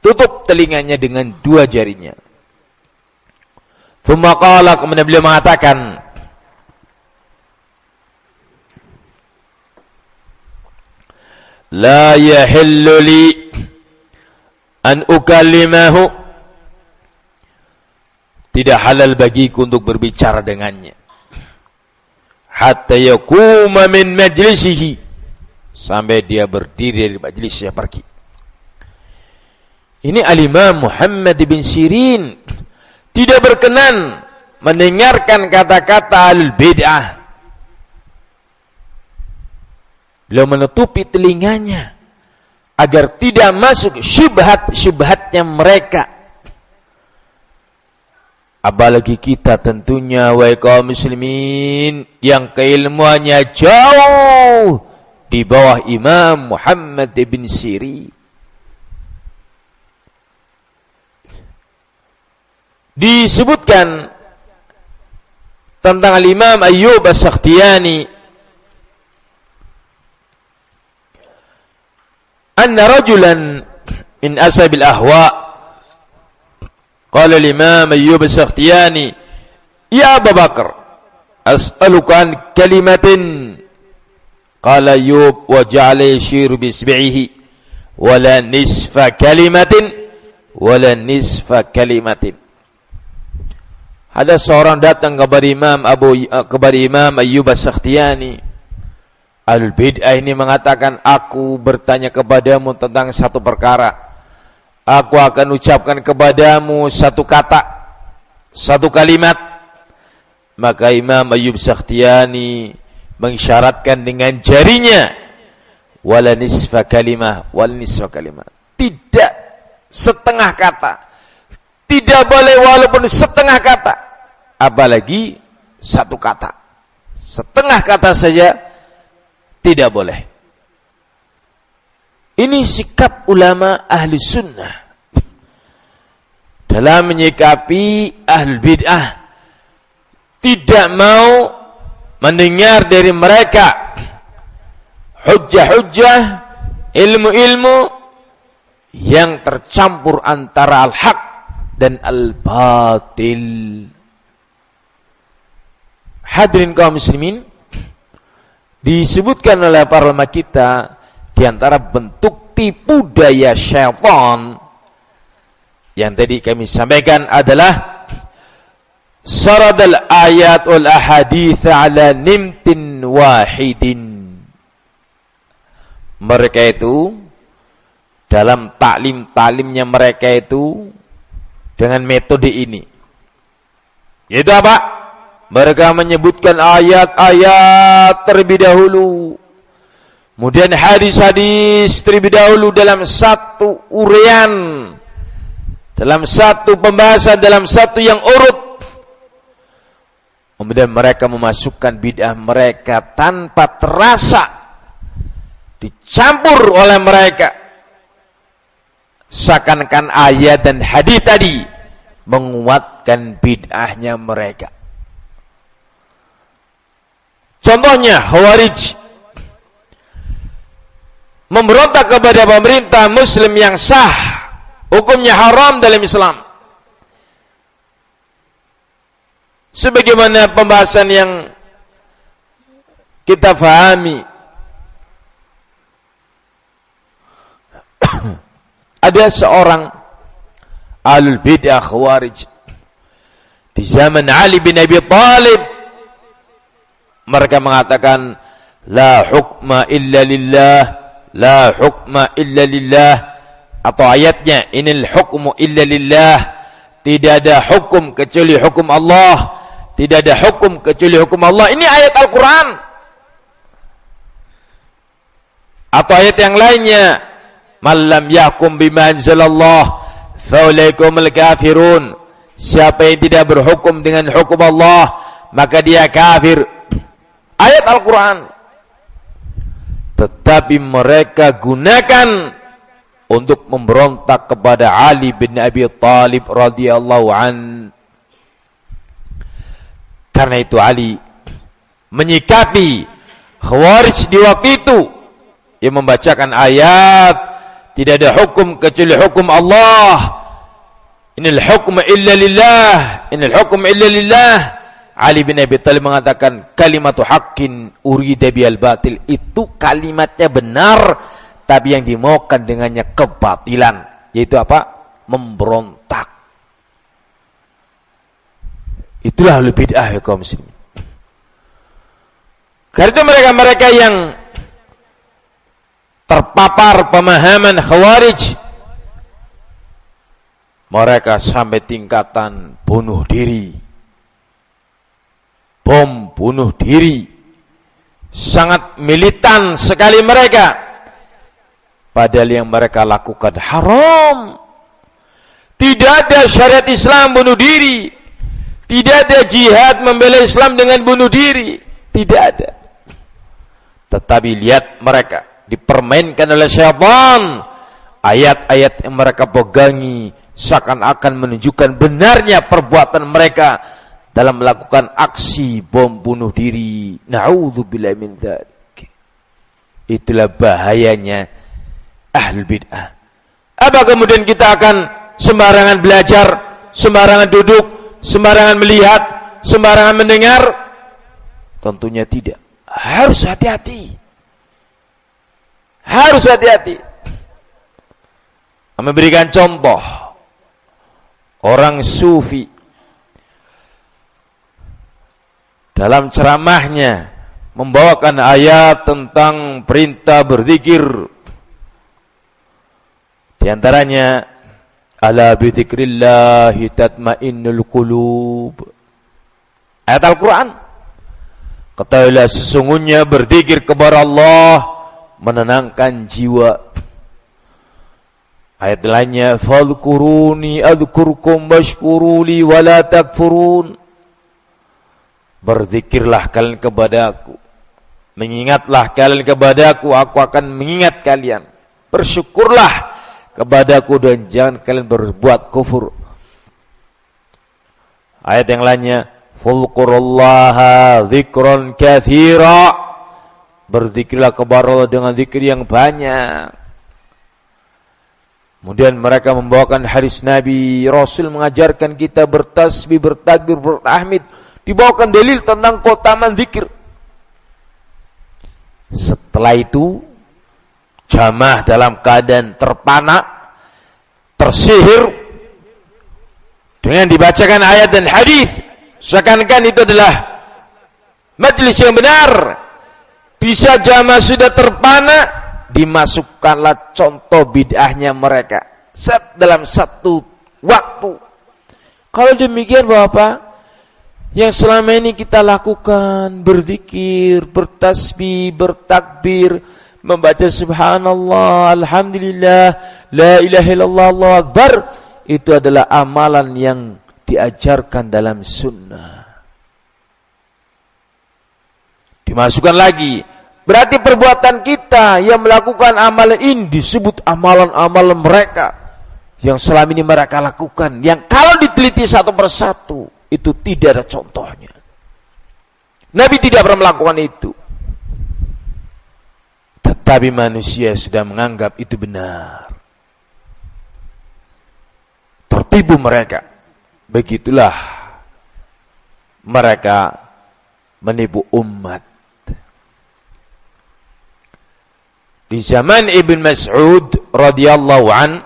tutup telinganya dengan dua jarinya. Tsumma qala, kemudian beliau mengatakan, la yahillu li an ukallimahu, tidak halal bagiku untuk berbicara dengannya, hatta yakuma min majlisihi, sampai dia berdiri dari majlisnya pergi. Ini Al-Imam Muhammad bin Sirin tidak berkenan mendengarkan kata-kata al-bid'ah. Beliau menutupi telinganya agar tidak masuk syubhat-syubhatnya mereka. Apalagi kita tentunya wahai kaum muslimin yang keilmuannya jauh di bawah Imam Muhammad bin Sirin. Disebutkan tentang Al-Imam Ayyub As-Sakhtiyani, anna rajulan min ashabil ahwa, qala al-Imam Ayyub As-Sakhtiyani, ya Abu Bakar, as'aluka an kalimatin. Qala Ayyub wa ja'ala yashiru bi isbi'ihi wala nisfa kalimatin wala nisfa kalimatin. Ada seorang datang kepada Imam Ayyub As-Sakhtiyani. Al-bid'ah ini mengatakan, aku bertanya kepadamu tentang satu perkara. Aku akan ucapkan kepadamu satu kata, satu kalimat. Maka Imam Ayyub Sakhtiyani mengisyaratkan dengan jarinya, wala nisfa kalimah, wala nisfa kalimah. Tidak setengah kata. Tidak boleh walaupun setengah kata. Apalagi satu kata. Setengah kata saja tidak boleh. Ini sikap ulama ahli sunnah dalam menyikapi ahli bid'ah. Tidak mau mendengar dari mereka hujjah-hujjah, ilmu-ilmu yang tercampur antara al-haq dan al-batil. Hadirin kaum muslimin, disebutkan oleh para ulama kita di antara bentuk tipu daya syaitan yang tadi kami sampaikan adalah saradal ayat wal ahadits ala nimtin wahidin. Mereka itu dalam taklimnya mereka itu dengan metode ini. Yaitu apa? Mereka menyebutkan ayat-ayat terlebih dahulu. Kemudian hadis-hadis terlebih dahulu dalam satu uraian, dalam satu pembahasan, dalam satu yang urut. Kemudian mereka memasukkan bid'ah mereka tanpa terasa, dicampur oleh mereka. Seakan-akan ayat dan hadis tadi menguatkan bid'ahnya mereka. Contohnya Khawarij memberontak kepada pemerintah muslim yang sah, hukumnya haram dalam Islam. Sebagaimana pembahasan yang kita fahami, ada seorang ahlul bid'ah Khawarij di zaman Ali bin Abi Thalib. Mereka mengatakan la hukma illa lillah, la hukma illa lillah, atau ayatnya inil hukmu illa lillah, tidak ada hukum kecuali hukum Allah, tidak ada hukum kecuali hukum Allah. Ini ayat Al-Quran. Atau ayat yang lainnya, man lam yahkum bima anzalallah faulaikumul kafirun, siapa yang tidak berhukum dengan hukum Allah maka dia kafir. Ayat Al-Quran. Tetapi mereka gunakan untuk memberontak kepada Ali bin Abi Thalib radhiyallahu an. Karena itu Ali menyikapi Khawarij di waktu itu, ia membacakan ayat tidak ada hukum kecuali hukum Allah, inil hukma illa lillah, inil hukma illa lillah. Ali bin Abi Thalib mengatakan kalimatu haqqin urida bihal batil, itu kalimatnya benar tapi yang dimaukan dengannya kebatilan, yaitu apa? Memberontak. Itulah ahlul bid'ah ya kaum muslimin. Karena itu mereka-mereka yang terpapar pemahaman Khawarij, mereka sampai tingkatan bunuh diri, bom bunuh diri, sangat militan sekali mereka. Padahal yang mereka lakukan haram. Tidak ada syariat Islam bunuh diri, tidak ada jihad membela Islam dengan bunuh diri, tidak ada. Tetapi lihat mereka dipermainkan oleh syaitan. Ayat-ayat yang mereka pegangi seakan-akan menunjukkan benarnya perbuatan mereka dalam melakukan aksi bom bunuh diri. Na'udzubillahi min dzalik. Itulah bahayanya ahlul bid'ah. Apa kemudian kita akan sembarangan belajar, sembarangan duduk, sembarangan melihat, sembarangan mendengar? Tentunya tidak. Harus hati-hati. Harus hati-hati. Memberikan contoh orang sufi dalam ceramahnya membawakan ayat tentang perintah berzikir. Di antaranya ala bi dzikrillahi tatmainnul qulub. Ayat Al-Quran. Ketahuilah sesungguhnya berzikir kepada Allah menenangkan jiwa. Ayat lainnya fadhkuruni adzkurkum washkuruli wala takfurun. Berzikirlah kalian kepadaku, mengingatlah kalian kepadaku, aku akan mengingat kalian. Bersyukurlah kepadaku dan jangan kalian berbuat kufur. Ayat yang lainnya fadhkurullaha dzikran katsira. Berzikirlah kepada Allah dengan zikir yang banyak. Kemudian mereka membawakan hadis Nabi, Rasul mengajarkan kita bertasbih, bertakbir, bertahmid. Dibawakan dalil tentang keutamaan zikir. Setelah itu jamaah dalam keadaan terpana, tersihir dengan dibacakan ayat dan hadis Seakan-akan itu adalah majelis yang benar. Bisa jamaah sudah terpana, dimasukkanlah contoh bid'ahnya mereka dalam satu waktu. Kalau demikian Bapak, yang selama ini kita lakukan, berzikir, bertasbih, bertakbir, membaca subhanallah, alhamdulillah, la ilaha illallah, Allahu akbar, itu adalah amalan yang diajarkan dalam sunnah. Dimasukkan lagi, berarti perbuatan kita yang melakukan amalan ini disebut amalan-amalan mereka yang selama ini mereka lakukan, yang kalau diteliti satu persatu itu tidak ada contohnya. Nabi tidak pernah melakukan itu. Tetapi manusia sudah menganggap itu benar. Tertipu mereka. Begitulah mereka menipu umat. Di zaman Ibn Mas'ud radhiyallahu an,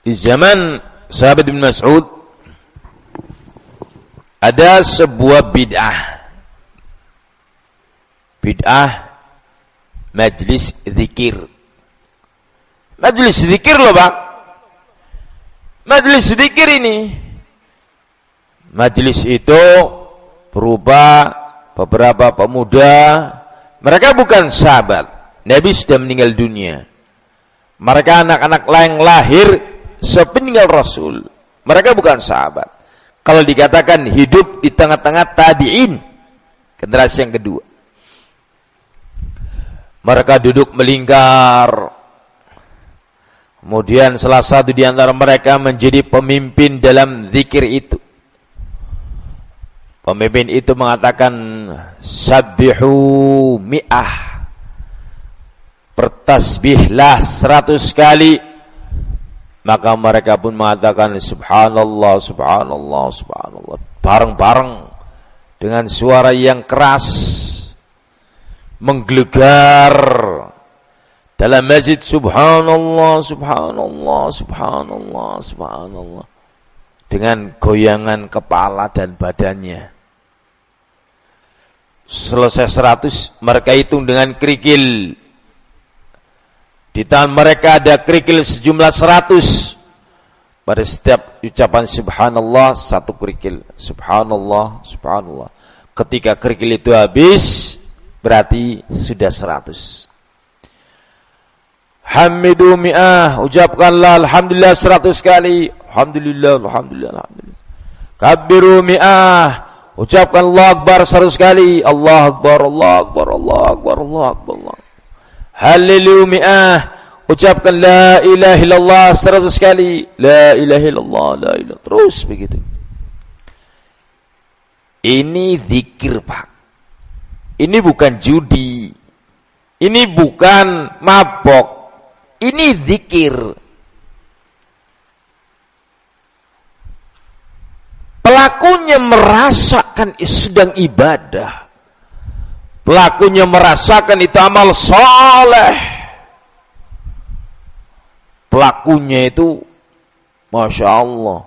di zaman sahabat Ibn Mas'ud ada sebuah bid'ah. Bid'ah majlis zikir. Majlis zikir loh Pak. Majlis zikir ini. Majlis itu berupa beberapa pemuda. Mereka bukan sahabat. Nabi sudah meninggal dunia. Mereka anak-anak yang lahir sepeninggal Rasul. Mereka bukan sahabat. Kalau dikatakan hidup di tengah-tengah tabi'in, generasi yang kedua. Mereka duduk melingkar. Kemudian salah satu di antara mereka menjadi pemimpin dalam zikir itu. Pemimpin itu mengatakan sabbihu mi'ah. Bertasbihlah 100 kali. Maka mereka pun mengatakan subhanallah, subhanallah, subhanallah. Bareng-bareng dengan suara yang keras, menggelegar dalam masjid, subhanallah, subhanallah, subhanallah, subhanallah. Dengan goyangan kepala dan badannya. Selesai 100, mereka hitung dengan kerikil. Di tangan mereka ada kerikil sejumlah 100. Pada setiap ucapan subhanallah, satu kerikil. Subhanallah, subhanallah. Ketika kerikil itu habis, berarti sudah 100. Hamidu mi'ah, ucapkanlah alhamdulillah 100 kali. Alhamdulillah, alhamdulillah, alhamdulillah. Kabbiru mi'ah, ucapkan Allah Akbar 100 kali. Allah Akbar, Allah Akbar, Allah Akbar, Allah Akbar, Allah. Halilu mi'ah, ucapkan la ilaha illallah 100 kali. La ilaha illallah, la ilaha. Terus begitu. Ini zikir Pak. Ini bukan judi. Ini bukan mabok. Ini zikir. Pelakunya merasakan sedang ibadah. Pelakunya merasakan itu amal soleh. Pelakunya itu Masya Allah,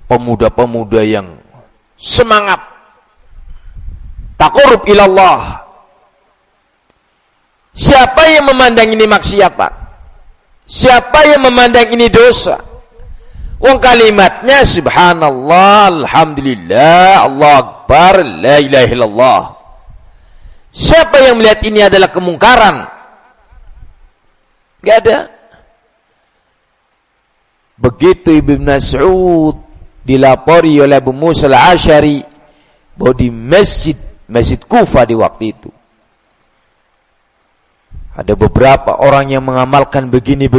pemuda-pemuda yang semangat taqarrub ilallah. Siapa yang memandang ini maksiat Pak? Siapa yang memandang ini dosa? Wong kalimatnya subhanallah, alhamdulillah, Allah Akbar, la ilaha illallah. Siapa yang melihat ini adalah kemungkaran? Gak ada. Begitu Ibn Mas'ud dilapori oleh Abu Musa al-Asy'ari bahwa di masjid Kufah di waktu itu ada beberapa orang yang mengamalkan begini.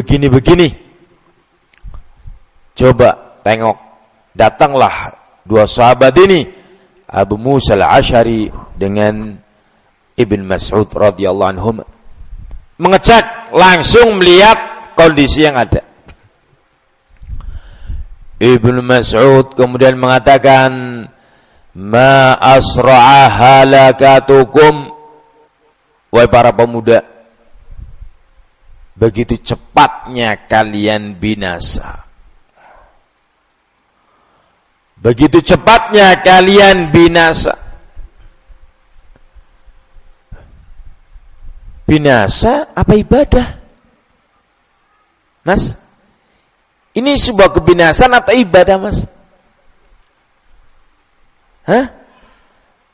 Coba tengok, datanglah dua sahabat ini, Abu Musa al-Asy'ari dengan Ibn Mas'ud radhiyallahu anhum, mengecek, langsung melihat kondisi yang ada. Ibn Mas'ud kemudian mengatakan, ma asra'a halakatukum, wahai para pemuda, begitu cepatnya kalian binasa. Begitu cepatnya kalian binasa. Binasa apa ibadah? Mas, ini sebuah kebinasaan atau ibadah, Mas? Hah?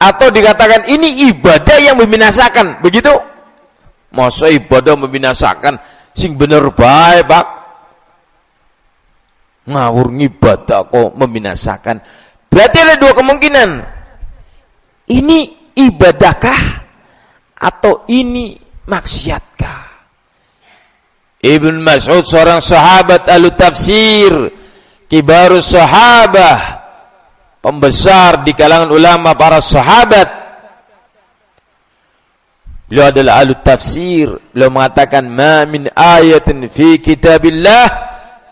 Atau dikatakan ini ibadah yang membinasakan, begitu? Masa ibadah membinasakan, sing bener bae, Pak. Ngawur ibadah kok membinasakan. Berarti ada dua kemungkinan. Ini ibadahkah atau ini maksiatkah? Ibn Mas'ud seorang sahabat ahli tafsir, kibarus sahabah, pembesar di kalangan ulama para sahabat. Beliau adalah ahli tafsir. Beliau mengatakan, "Ma min ayatin fi kitabillah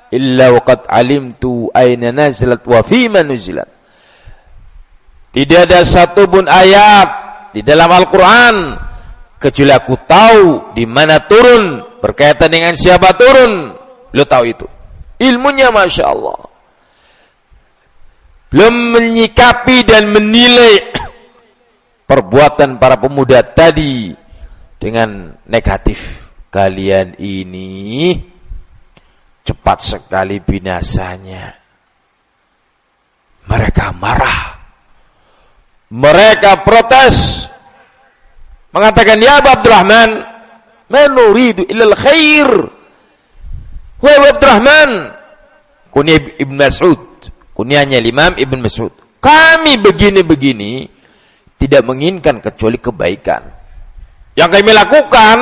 illa waqad alimtu aina nazalat wa fima nuzilat." Tidak ada satu pun ayat di dalam Al-Quran kecuali aku tahu di mana turun, berkaitan dengan siapa turun. Beliau tahu itu. Ilmunya Masya Allah. Belum menyikapi dan menilai perbuatan para pemuda tadi dengan negatif. Kalian ini cepat sekali binasanya. Mereka marah. Mereka protes. Mengatakan, ya Abu Abdurrahman, ma nuridu illal khair. Wahai Abu Abdurrahman, kunyah Ibn Mas'ud, kunyahnya Imam Ibn Mas'ud, kami begini-begini tidak menginginkan kecuali kebaikan. Yang kami lakukan,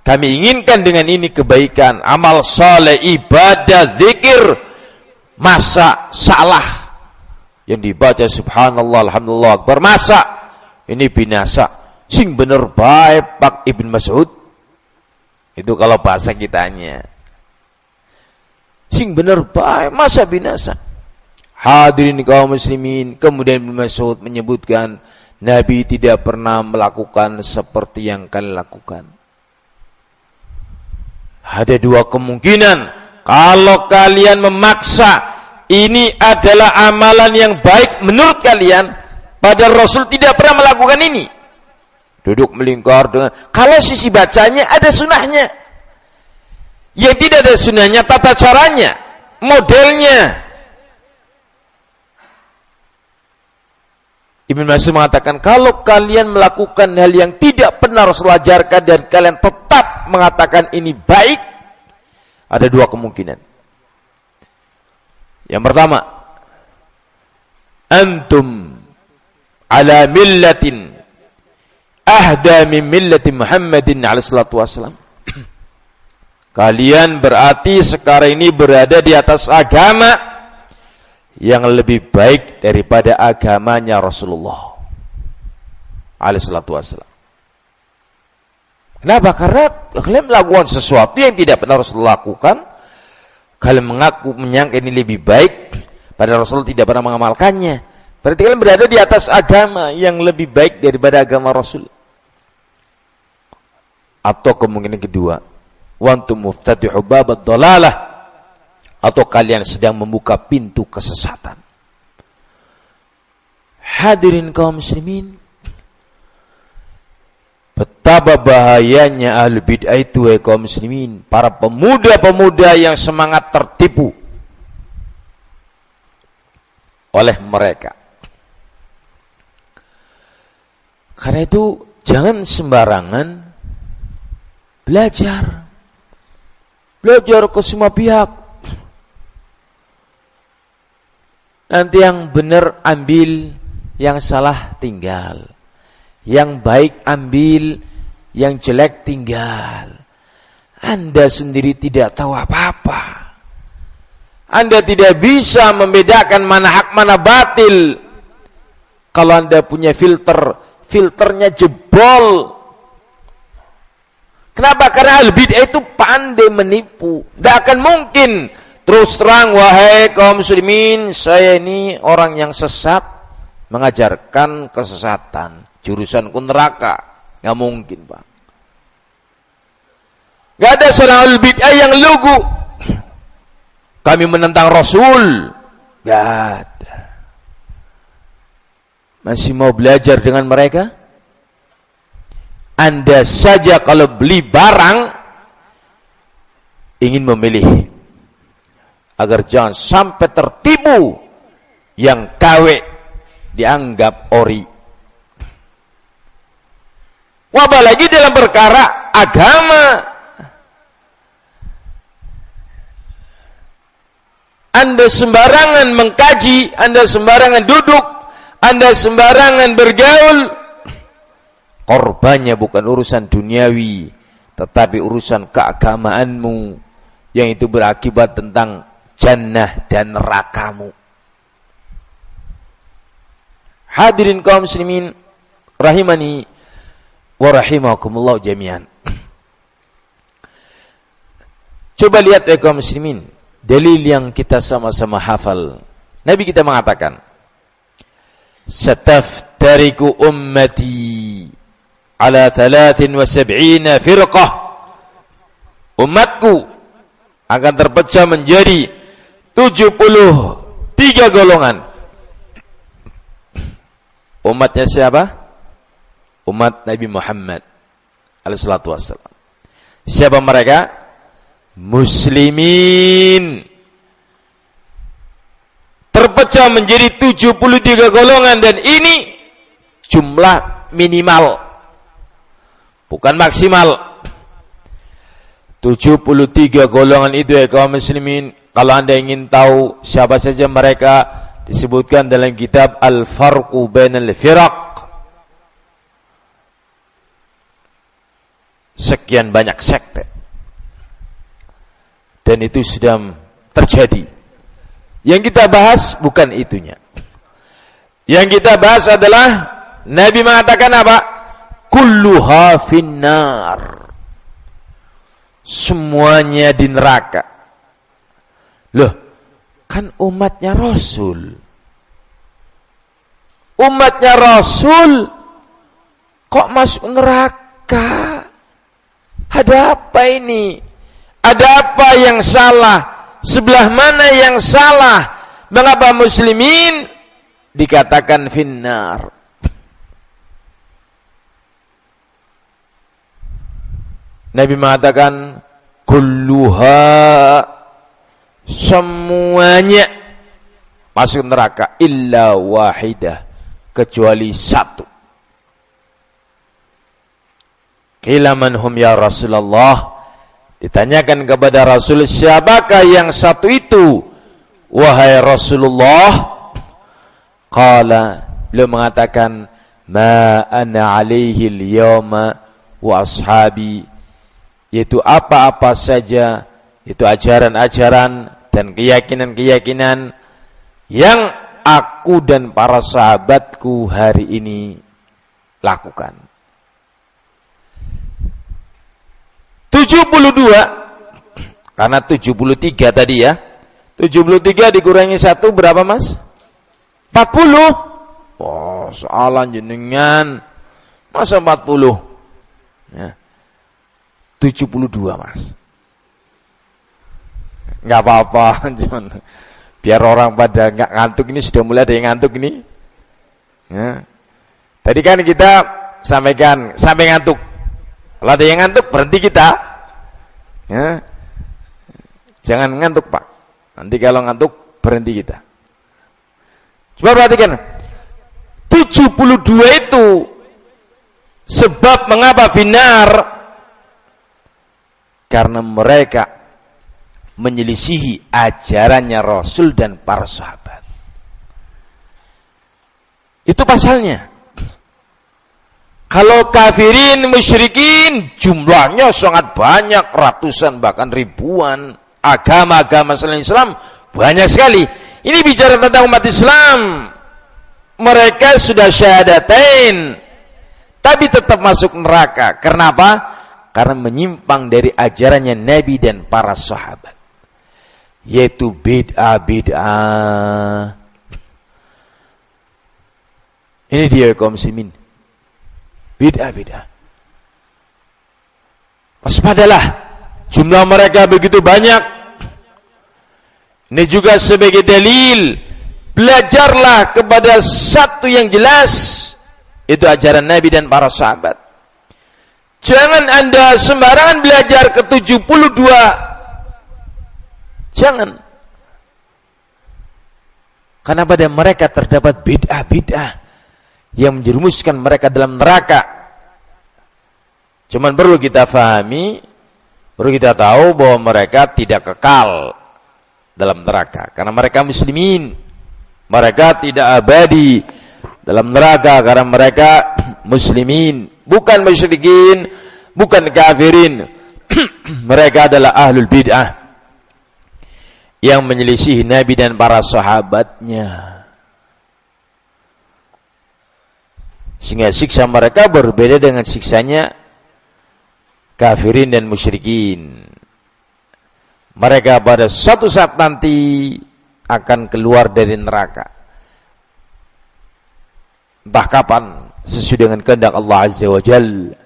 kami inginkan dengan ini kebaikan, amal saleh, ibadah, zikir. Masa salah yang dibaca subhanallah, alhamdulillah akbar, masa ini binasa. Sing bener baik Pak Ibn Mas'ud. Itu kalau bahasa kitanya. Sing bener baik, masa binasa. Hadirin kaum muslimin, kemudian Ibn Mas'ud menyebutkan, Nabi tidak pernah melakukan seperti yang kalian lakukan. Ada dua kemungkinan. Kalau kalian memaksa ini adalah amalan yang baik menurut kalian, padahal Rasul tidak pernah melakukan ini. Duduk melingkar dengan, kalau sisi bacanya ada sunahnya. Yang tidak ada sunahnya, tata caranya, modelnya. Ibn Mas'ud mengatakan, kalau kalian melakukan hal yang tidak pernah Rasul ajarkan dan kalian tetap mengatakan ini baik, ada dua kemungkinan. Yang pertama, antum ala millatin ahda min millati Muhammadin alaihi salatu wassalam. Kalian berarti sekarang ini berada di atas agama yang lebih baik daripada agamanya Rasulullah alaihi salatu wassalam. Kenapa? Karena kalian melakukan sesuatu yang tidak pernah Rasulullah lakukan. Kalian mengaku menyangka ini lebih baik, padahal Rasulullah tidak pernah mengamalkannya. Berarti kalian berada di atas agama yang lebih baik daripada agama Rasul. Atau kemungkinan kedua, wantum muftatihu babad dhalalah, atau kalian sedang membuka pintu kesesatan. Hadirin kaum muslimin, betapa bahayanya ahli bid'ah itu, kaum muslimin, para pemuda-pemuda yang semangat tertipu oleh mereka. Karena itu jangan sembarangan belajar ke semua pihak. Nanti yang benar ambil, yang salah tinggal. Yang baik ambil, yang jelek tinggal. Anda sendiri tidak tahu apa-apa. Anda tidak bisa membedakan mana hak mana batil. Kalau Anda punya filternya jebol. Kenapa? Karena al-bid'ah itu pandai menipu. Tidak akan mungkin terus terang, wahai kaum muslimin, saya ini orang yang sesat, mengajarkan kesesatan, jurusanku neraka. Nggak mungkin, Pak. Enggak ada seorang ahlul bid'ah yang lugu. Kami menentang Rasul. Enggak ada. Masih mau belajar dengan mereka? Anda saja kalau beli barang ingin memilih agar jangan sampai tertipu yang KW dianggap ori. Apalagi dalam perkara agama. Anda sembarangan mengkaji, Anda sembarangan duduk, Anda sembarangan bergaul, korbannya bukan urusan duniawi, tetapi urusan keagamaanmu, yang itu berakibat tentang jannah dan nerakamu. Hadirin kaum muslimin rahimani wa rahimakumullah jami'an. Coba lihat ya kaum muslimin, dalil yang kita sama-sama hafal. Nabi kita mengatakan, "Sataftariku ummati ala 73 firqah." Umatku akan terpecah menjadi 73 golongan. Umatnya siapa? Umat Nabi Muhammad alaihi salatu wassalam. Siapa mereka? Muslimin. Terpecah menjadi 73 golongan, dan ini jumlah minimal, bukan maksimal. 73 golongan itu ya kaum muslimin. Kalau Anda ingin tahu siapa saja mereka, disebutkan dalam kitab Al-Farqu Bainal Firaq. Sekian banyak sekte. Dan itu sudah terjadi. Yang kita bahas bukan itunya. Yang kita bahas adalah Nabi mengatakan apa? Kulluha finnar. Semuanya di neraka. Loh, kan umatnya Rasul. Umatnya Rasul kok masuk neraka? Ada apa ini? Ada apa yang salah? Sebelah mana yang salah? Mengapa muslimin dikatakan finnar? Nabi mengatakan kulluha, semuanya masuk neraka, illa wahidah, kecuali satu. Qila man hum ya Rasulullah? Ditanyakan kepada Rasul, siapakah yang satu itu wahai Rasulullah? Qala, beliau mengatakan, ma ana alaihi al-yawma wa ashabi, yaitu apa-apa saja, itu ajaran-ajaran dan keyakinan-keyakinan yang aku dan para sahabatku hari ini lakukan. 72, karena 73 tadi ya. 73 dikurangi 1 berapa mas? 40. Oh, soalan jenengan. Masa 40? Ya. 72 mas. Enggak apa-apa, biar orang pada enggak ngantuk. Ini sudah mulai ada yang ngantuk ini. Ya. Tadi kan kita sampaikan sampai ngantuk. Kalau ada yang ngantuk, berhenti kita. Ya. Jangan ngantuk Pak. Nanti kalau ngantuk, berhenti kita. Coba perhatikan. 72 itu sebab mengapa finnar? Karena mereka menyelisihi ajarannya Rasul dan para sahabat. Itu pasalnya. Kalau kafirin, musyrikin, jumlahnya sangat banyak, ratusan bahkan ribuan. Agama-agama selain Islam banyak sekali. Ini bicara tentang umat Islam. Mereka sudah syahadatain, tapi tetap masuk neraka. Kenapa? Karena menyimpang dari ajarannya Nabi dan para sahabat. Yaitu bid'ah. Ini dia kaum muslimin. Bid'ah. Waspadalah Jumlah mereka begitu banyak. Ini juga sebagai dalil, belajarlah kepada satu yang jelas, itu ajaran Nabi dan para sahabat. Jangan Anda sembarangan belajar ke 72. Jangan. Karena pada mereka terdapat bid'ah-bid'ah yang menjerumuskan mereka dalam neraka. Cuman perlu kita fahami, perlu kita tahu bahwa mereka tidak kekal dalam neraka. Karena mereka muslimin. Mereka tidak abadi dalam neraka karena mereka muslimin. Bukan musyrikin, bukan kafirin. Mereka adalah ahlul bid'ah yang menyelisih Nabi dan para sahabatnya. Sehingga siksa mereka berbeda dengan siksanya kafirin dan musyrikin. Mereka pada suatu saat nanti akan keluar dari neraka. Entah kapan, sesuai dengan kehendak Allah Azza wa Jalla.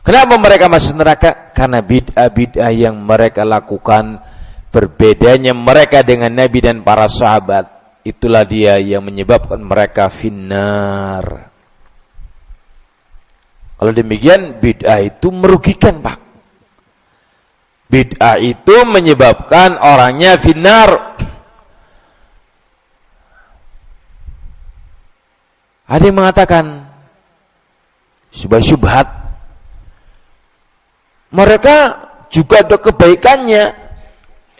Kenapa mereka masuk neraka? Karena bid'ah-bid'ah yang mereka lakukan, berbedanya mereka dengan Nabi dan para sahabat. Itulah dia yang menyebabkan mereka finnar. Kalau demikian, bid'ah itu merugikan, Pak. Bid'ah itu menyebabkan orangnya finnar. Ada yang mengatakan syubhat. Mereka juga ada kebaikannya.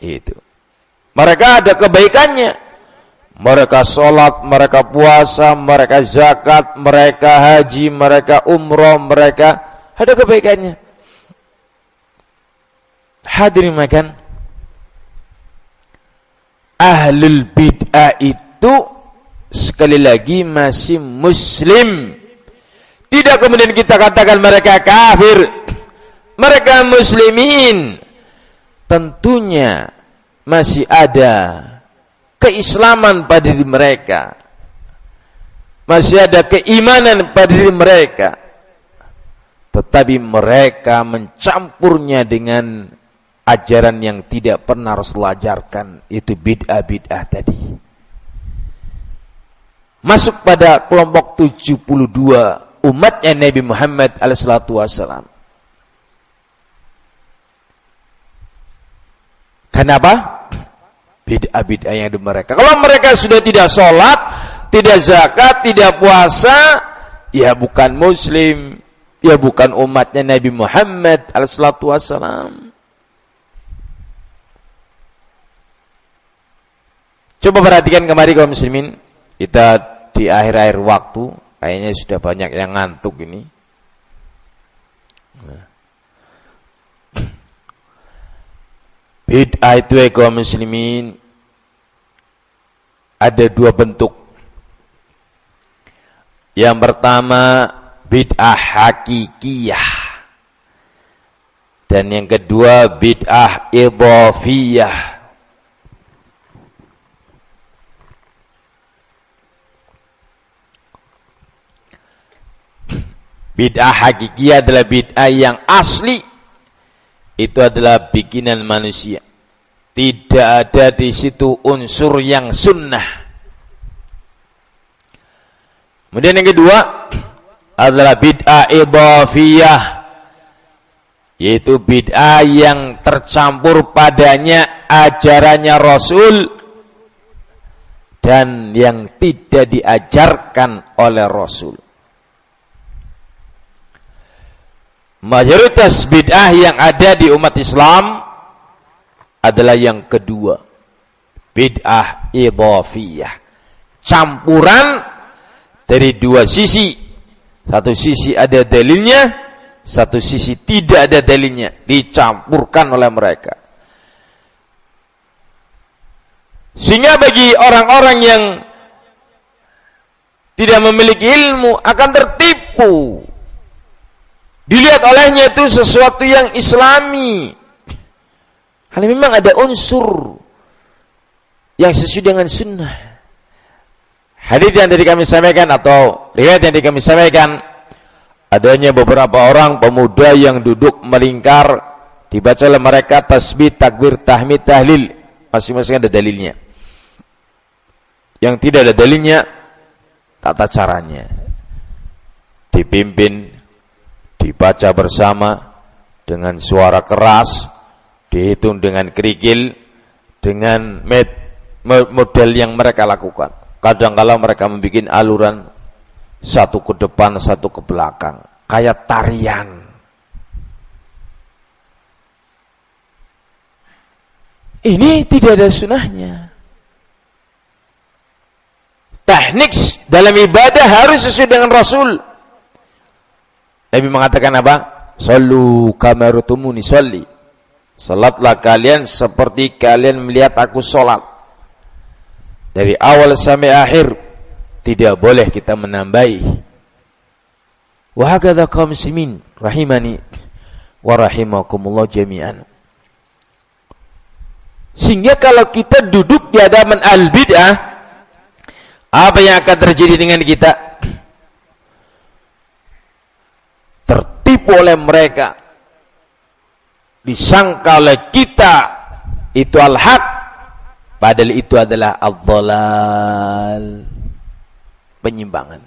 Itu. Mereka ada kebaikannya. Mereka sholat, mereka puasa, mereka zakat, mereka haji, mereka umroh, mereka ada kebaikannya. Hadirin makan. Ahlul bid'ah itu sekali lagi masih muslim. Tidak kemudian kita katakan mereka kafir. Mereka muslimin. Tentunya masih ada keislaman pada diri mereka. Masih ada keimanan pada diri mereka. Tetapi mereka mencampurnya dengan ajaran yang tidak pernah Rasulullah ajarkan. Itu bid'ah-bid'ah tadi. Masuk pada kelompok 72 umatnya Nabi Muhammad SAW. Kenapa? Bid'ah-bid'ah yang ada mereka. Kalau mereka sudah tidak sholat, tidak zakat, tidak puasa, ya bukan muslim, ya bukan umatnya Nabi Muhammad SAW. Coba perhatikan kemari kaum muslimin. Kita di akhir-akhir waktu, kayaknya sudah banyak yang ngantuk ini. Bid'ah itu kaum muslimin ada dua bentuk. Yang pertama bid'ah hakikiyah. Dan yang kedua bid'ah idhafiyah. Bid'ah hakikiyah adalah bid'ah yang asli. Itu adalah bikinan manusia. Tidak ada di situ unsur yang sunnah. Kemudian yang kedua adalah bid'ah idhafiyah. Yaitu bid'ah yang tercampur padanya ajarannya Rasul dan yang tidak diajarkan oleh Rasul. Mayoritas bid'ah yang ada di umat Islam adalah yang kedua. Bid'ah idhafiyah. Campuran dari dua sisi. Satu sisi ada dalilnya, satu sisi tidak ada dalilnya. Dicampurkan oleh mereka. Sehingga bagi orang-orang yang tidak memiliki ilmu akan tertipu. Dilihat olehnya itu sesuatu yang islami. Karena memang ada unsur yang sesuai dengan sunnah. Hadits yang tadi kami sampaikan atau riwayat yang tadi kami sampaikan, adanya beberapa orang pemuda yang duduk melingkar, dibaca oleh mereka tasbih, takbir, tahmid, tahlil, masing-masing ada dalilnya. Yang tidak ada dalilnya, tata caranya dipimpin, dibaca bersama dengan suara keras, dihitung dengan kerikil, dengan model yang mereka lakukan. Kadang-kala mereka membuat aluran satu ke depan, satu ke belakang, kayak tarian. Ini tidak ada sunnahnya. Teknik dalam ibadah harus sesuai dengan Rasul. Nabi mengatakan apa? Sallu kama ra'aytumuni sholli. Salatlah kalian seperti kalian melihat aku salat. Dari awal sampai akhir tidak boleh kita menambahi. Wa hakadha kaum muslimin rahimani wa rahimakumullah jami'an. Sehingga kalau kita duduk di hadapan al-bid'ah, apa yang akan terjadi dengan kita? Tertipu oleh mereka, disangka oleh kita itu al-haq, padahal itu adalah al-dhalal, penyimpangan.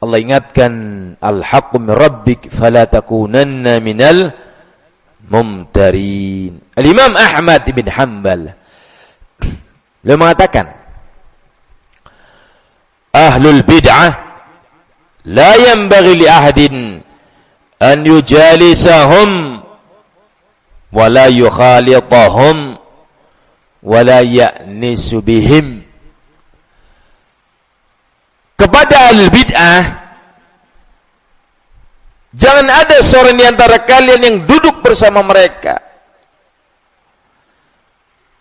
Allah ingatkan, al-haqqu min rabbik fala takunanna minal mumtarin. Al-Imam Ahmad bin Hanbal beliau mengatakan, ahlul bid'ah la yanbaghi li ahadin an yujalisahum wa la yukhalitahum wa la ya'nisu bihim. Kepada ahlul bid'ah, jangan ada seorang di antara kalian yang duduk bersama mereka.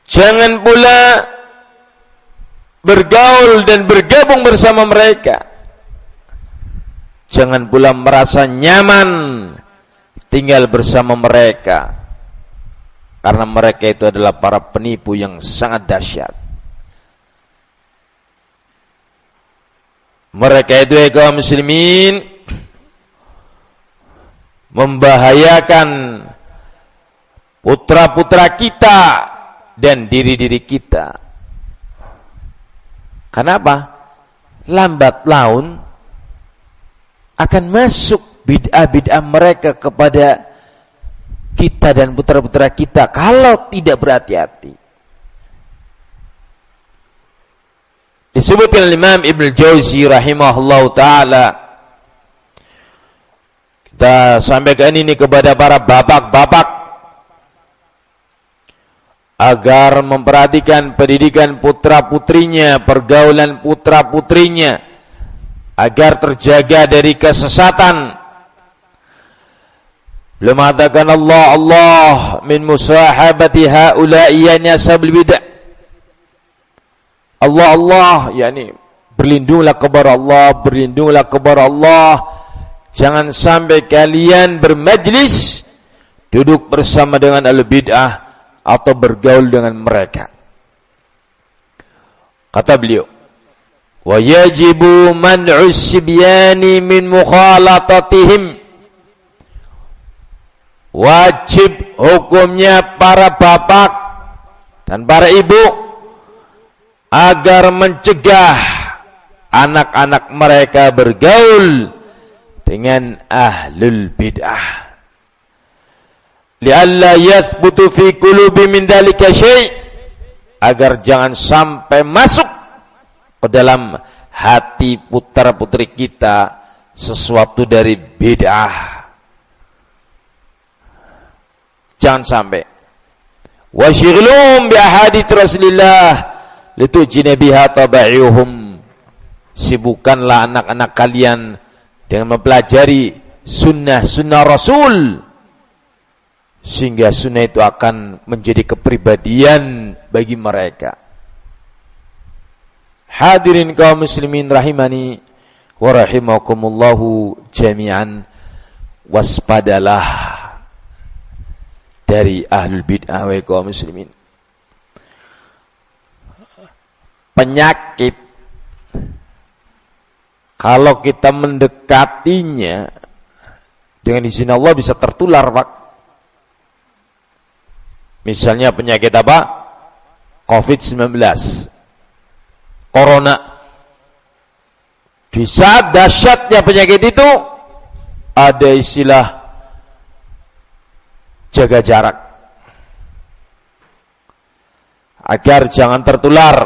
Jangan pula bergaul dan bergabung bersama mereka. Jangan pula merasa nyaman tinggal bersama mereka, karena mereka itu adalah para penipu yang sangat dahsyat. Mereka itu kaum muslimin membahayakan putra-putra kita dan diri-diri kita. Kenapa? Lambat laun akan masuk bid'ah-bid'ah mereka kepada kita dan putra-putra kita kalau tidak berhati-hati. Disebutkan Imam Ibn Jauzi rahimahullah ta'ala, kita sampaikan ini kepada para bapak-bapak agar memperhatikan pendidikan putra-putrinya, pergaulan putra-putrinya, agar terjaga dari kesesatan. Beliau mengatakan, Allah min musahabati haula'i nasabul bid'ah. Allah, yakni berlindunglah kepada Allah, berlindunglah kepada Allah. Jangan sampai kalian bermajlis, duduk bersama dengan al-bid'ah atau bergaul dengan mereka. Kata beliau, wa yajibu man'u sibyani min mukhalatatihim. Wajib hukumnya para bapak dan para ibu agar mencegah anak-anak mereka bergaul dengan ahlul bid'ah. Li'alla yathbutu fi qulubi min dalika syai', agar jangan sampai masuk ke dalam hati putra-putri kita sesuatu dari bid'ah. Jangan sampai. Wa shighlum bi ahadits Rasulillah litujina biha tabaihum. Sibukkanlah anak-anak kalian dengan mempelajari sunnah-sunnah Rasul, sehingga sunnah itu akan menjadi kepribadian bagi mereka. Hadirin kaum muslimin rahimani wa rahimakumullahu jami'an, waspadalah dari ahlul bid'ah wa kaum muslimin. Penyakit Kalau kita mendekatinya dengan izin Allah bisa tertular, Pak. Misalnya penyakit apa? COVID-19. Corona. Di saat dahsyatnya penyakit itu ada istilah jaga jarak. Agar jangan tertular,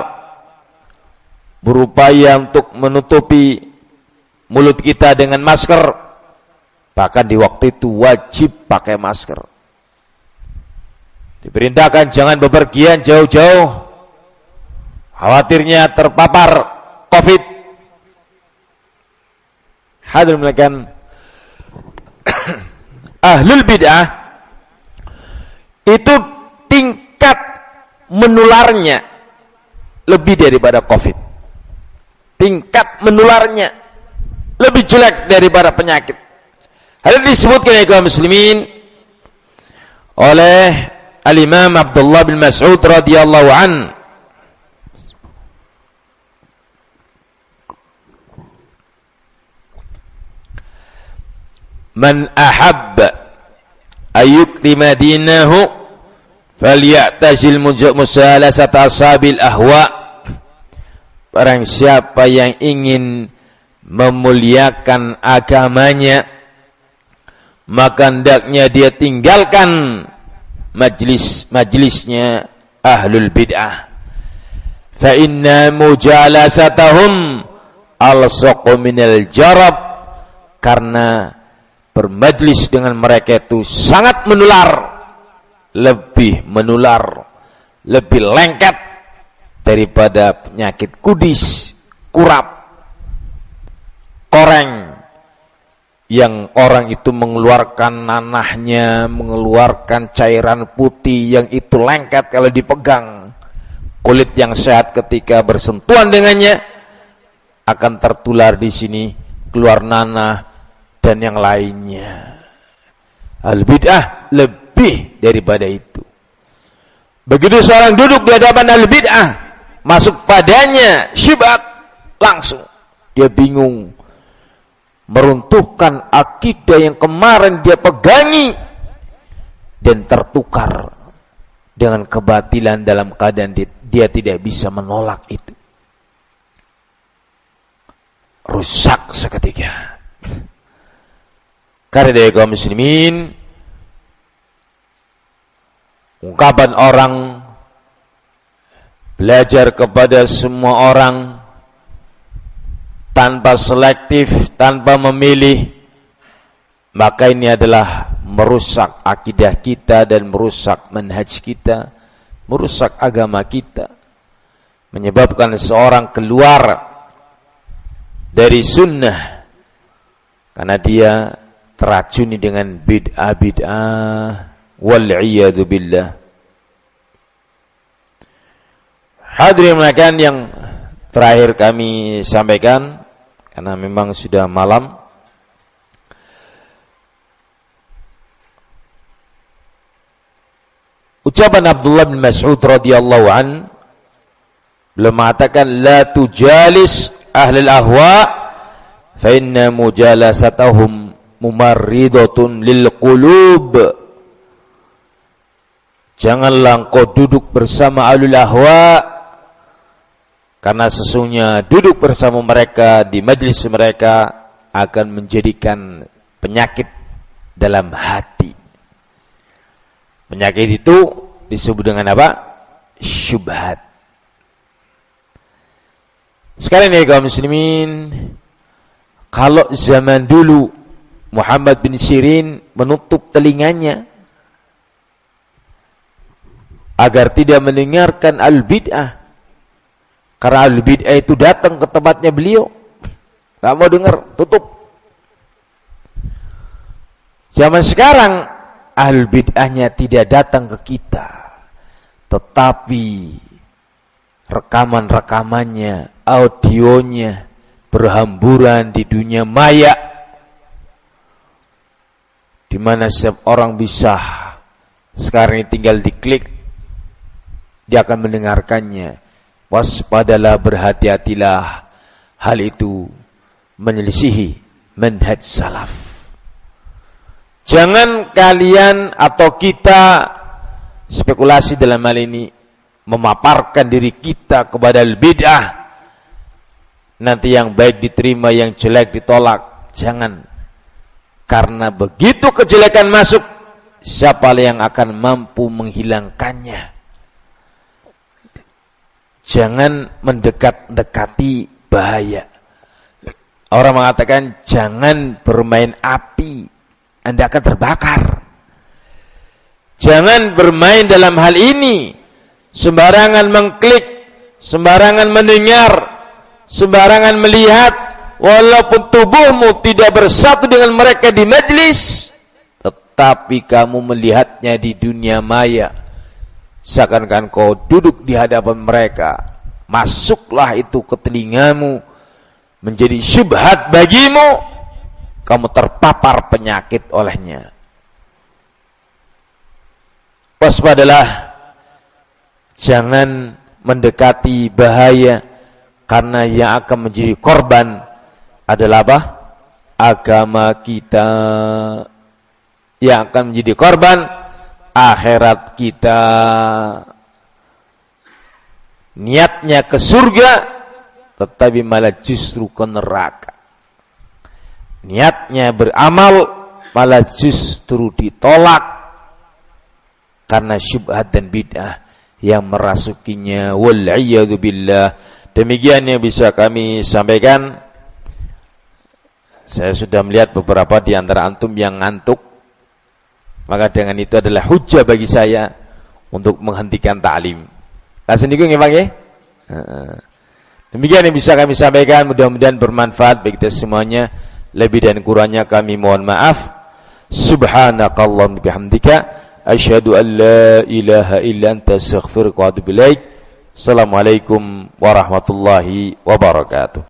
berupaya untuk menutupi mulut kita dengan masker. Bahkan di waktu itu wajib pakai masker. Diperintahkan jangan bepergian jauh-jauh, khawatirnya terpapar COVID. Hadirin melakukan ahlul bid'ah itu tingkat menularnya lebih daripada COVID. Tingkat menularnya lebih jelek daripada penyakit. Hal ini disebutkan oleh kaum muslimin oleh Al-Imam Abdullah bin Mas'ud radhiyallahu an. Man ahabba ayyukrima dinahu falyatazil musalasata ashabil ahwa. Barang siapa yang ingin memuliakan agamanya, maka hendaknya dia tinggalkan majlis-majlisnya ahlul bid'ah. Fa inna mujalasatahum alsaqu minal jarab. Karena bermajlis dengan mereka itu sangat menular, lebih menular, lebih lengket daripada penyakit kudis, kurap, koreng, yang orang itu mengeluarkan nanahnya, mengeluarkan cairan putih yang itu lengket kalau dipegang. Kulit yang sehat ketika bersentuhan dengannya akan tertular di sini, keluar nanah dan yang lainnya. Al-bid'ah lebih daripada itu. Begitu seorang duduk di hadapan al-bid'ah, masuk padanya syubhat, langsung dia bingung, meruntuhkan akidah yang kemarin dia pegangi dan tertukar dengan kebatilan dalam keadaan dia tidak bisa menolak itu. Rusak seketika. Karena dari kaum muslimin, ungkapan orang belajar kepada semua orang tanpa selektif, tanpa memilih, maka ini adalah merusak akidah kita dan merusak manhaj kita, merusak agama kita, menyebabkan seorang keluar dari sunnah karena dia teracuni dengan bid'ah wal'iyadu billah. Hadirin melakukan yang terakhir kami sampaikan, karena memang sudah malam. Ucapan Abdullah bin Mas'ud radhiyallahu an, beliau mengatakan, la tujalis ahlul ahwa fa inna mujalasatahum mumarridatun lil qulub. Janganlah engkau duduk bersama ahlul ahwa, karena sesungguhnya duduk bersama mereka di majlis mereka akan menjadikan penyakit dalam hati. Penyakit itu disebut dengan apa? Syubhat. Sekarang ini kaum muslimin, kalau zaman dulu Muhammad bin Sirin menutup telinganya agar tidak mendengarkan al-bid'ah, karena al-bid'ah itu datang ke tempatnya beliau, gak mau dengar, tutup. Zaman sekarang al-bid'ahnya tidak datang ke kita, tetapi rekaman-rekamannya, audionya berhamburan di dunia maya, di mana setiap orang bisa sekarang ini tinggal diklik, dia akan mendengarkannya. Waspadalah, berhati-hatilah, hal itu menyelisihi manhaj salaf. Jangan kalian atau kita spekulasi dalam hal ini, memaparkan diri kita kepada bid'ah. Nanti yang baik diterima, yang jelek ditolak. Jangan. Karena begitu kejelekan masuk, siapa yang akan mampu menghilangkannya? Jangan mendekat-dekati bahaya. Orang mengatakan jangan bermain api, Anda akan terbakar. Jangan bermain dalam hal ini. Sembarangan mengklik, sembarangan mendengar, sembarangan melihat, walaupun tubuhmu tidak bersatu dengan mereka di majlis, tetapi kamu melihatnya di dunia maya. Seakan-akan kau duduk di hadapan mereka. Masuklah itu ke telingamu, menjadi syubhat bagimu, kamu terpapar penyakit olehnya. Waspadalah, jangan mendekati bahaya, karena yang akan menjadi korban adalah apa? Agama kita. Yang akan menjadi korban akhirat kita. Niatnya ke surga, tetapi malah justru ke neraka. Niatnya beramal, malah justru ditolak karena syubhat dan bid'ah yang merasukinya. Wal'iyadu billah. Demikian yang bisa kami sampaikan. Saya sudah melihat beberapa di antara antum yang ngantuk, maka dengan itu adalah hujah bagi saya untuk menghentikan ta'lim. Langsung niku nggih Pak nggih? Demikian yang bisa kami sampaikan, mudah-mudahan bermanfaat bagi kita semuanya. Lebih dan kurangnya kami mohon maaf. Subhanakallahumma bihamdika asyhadu an la ilaha illa anta astaghfiruka wa atubu ilaik. Assalamualaikum warahmatullahi wabarakatuh.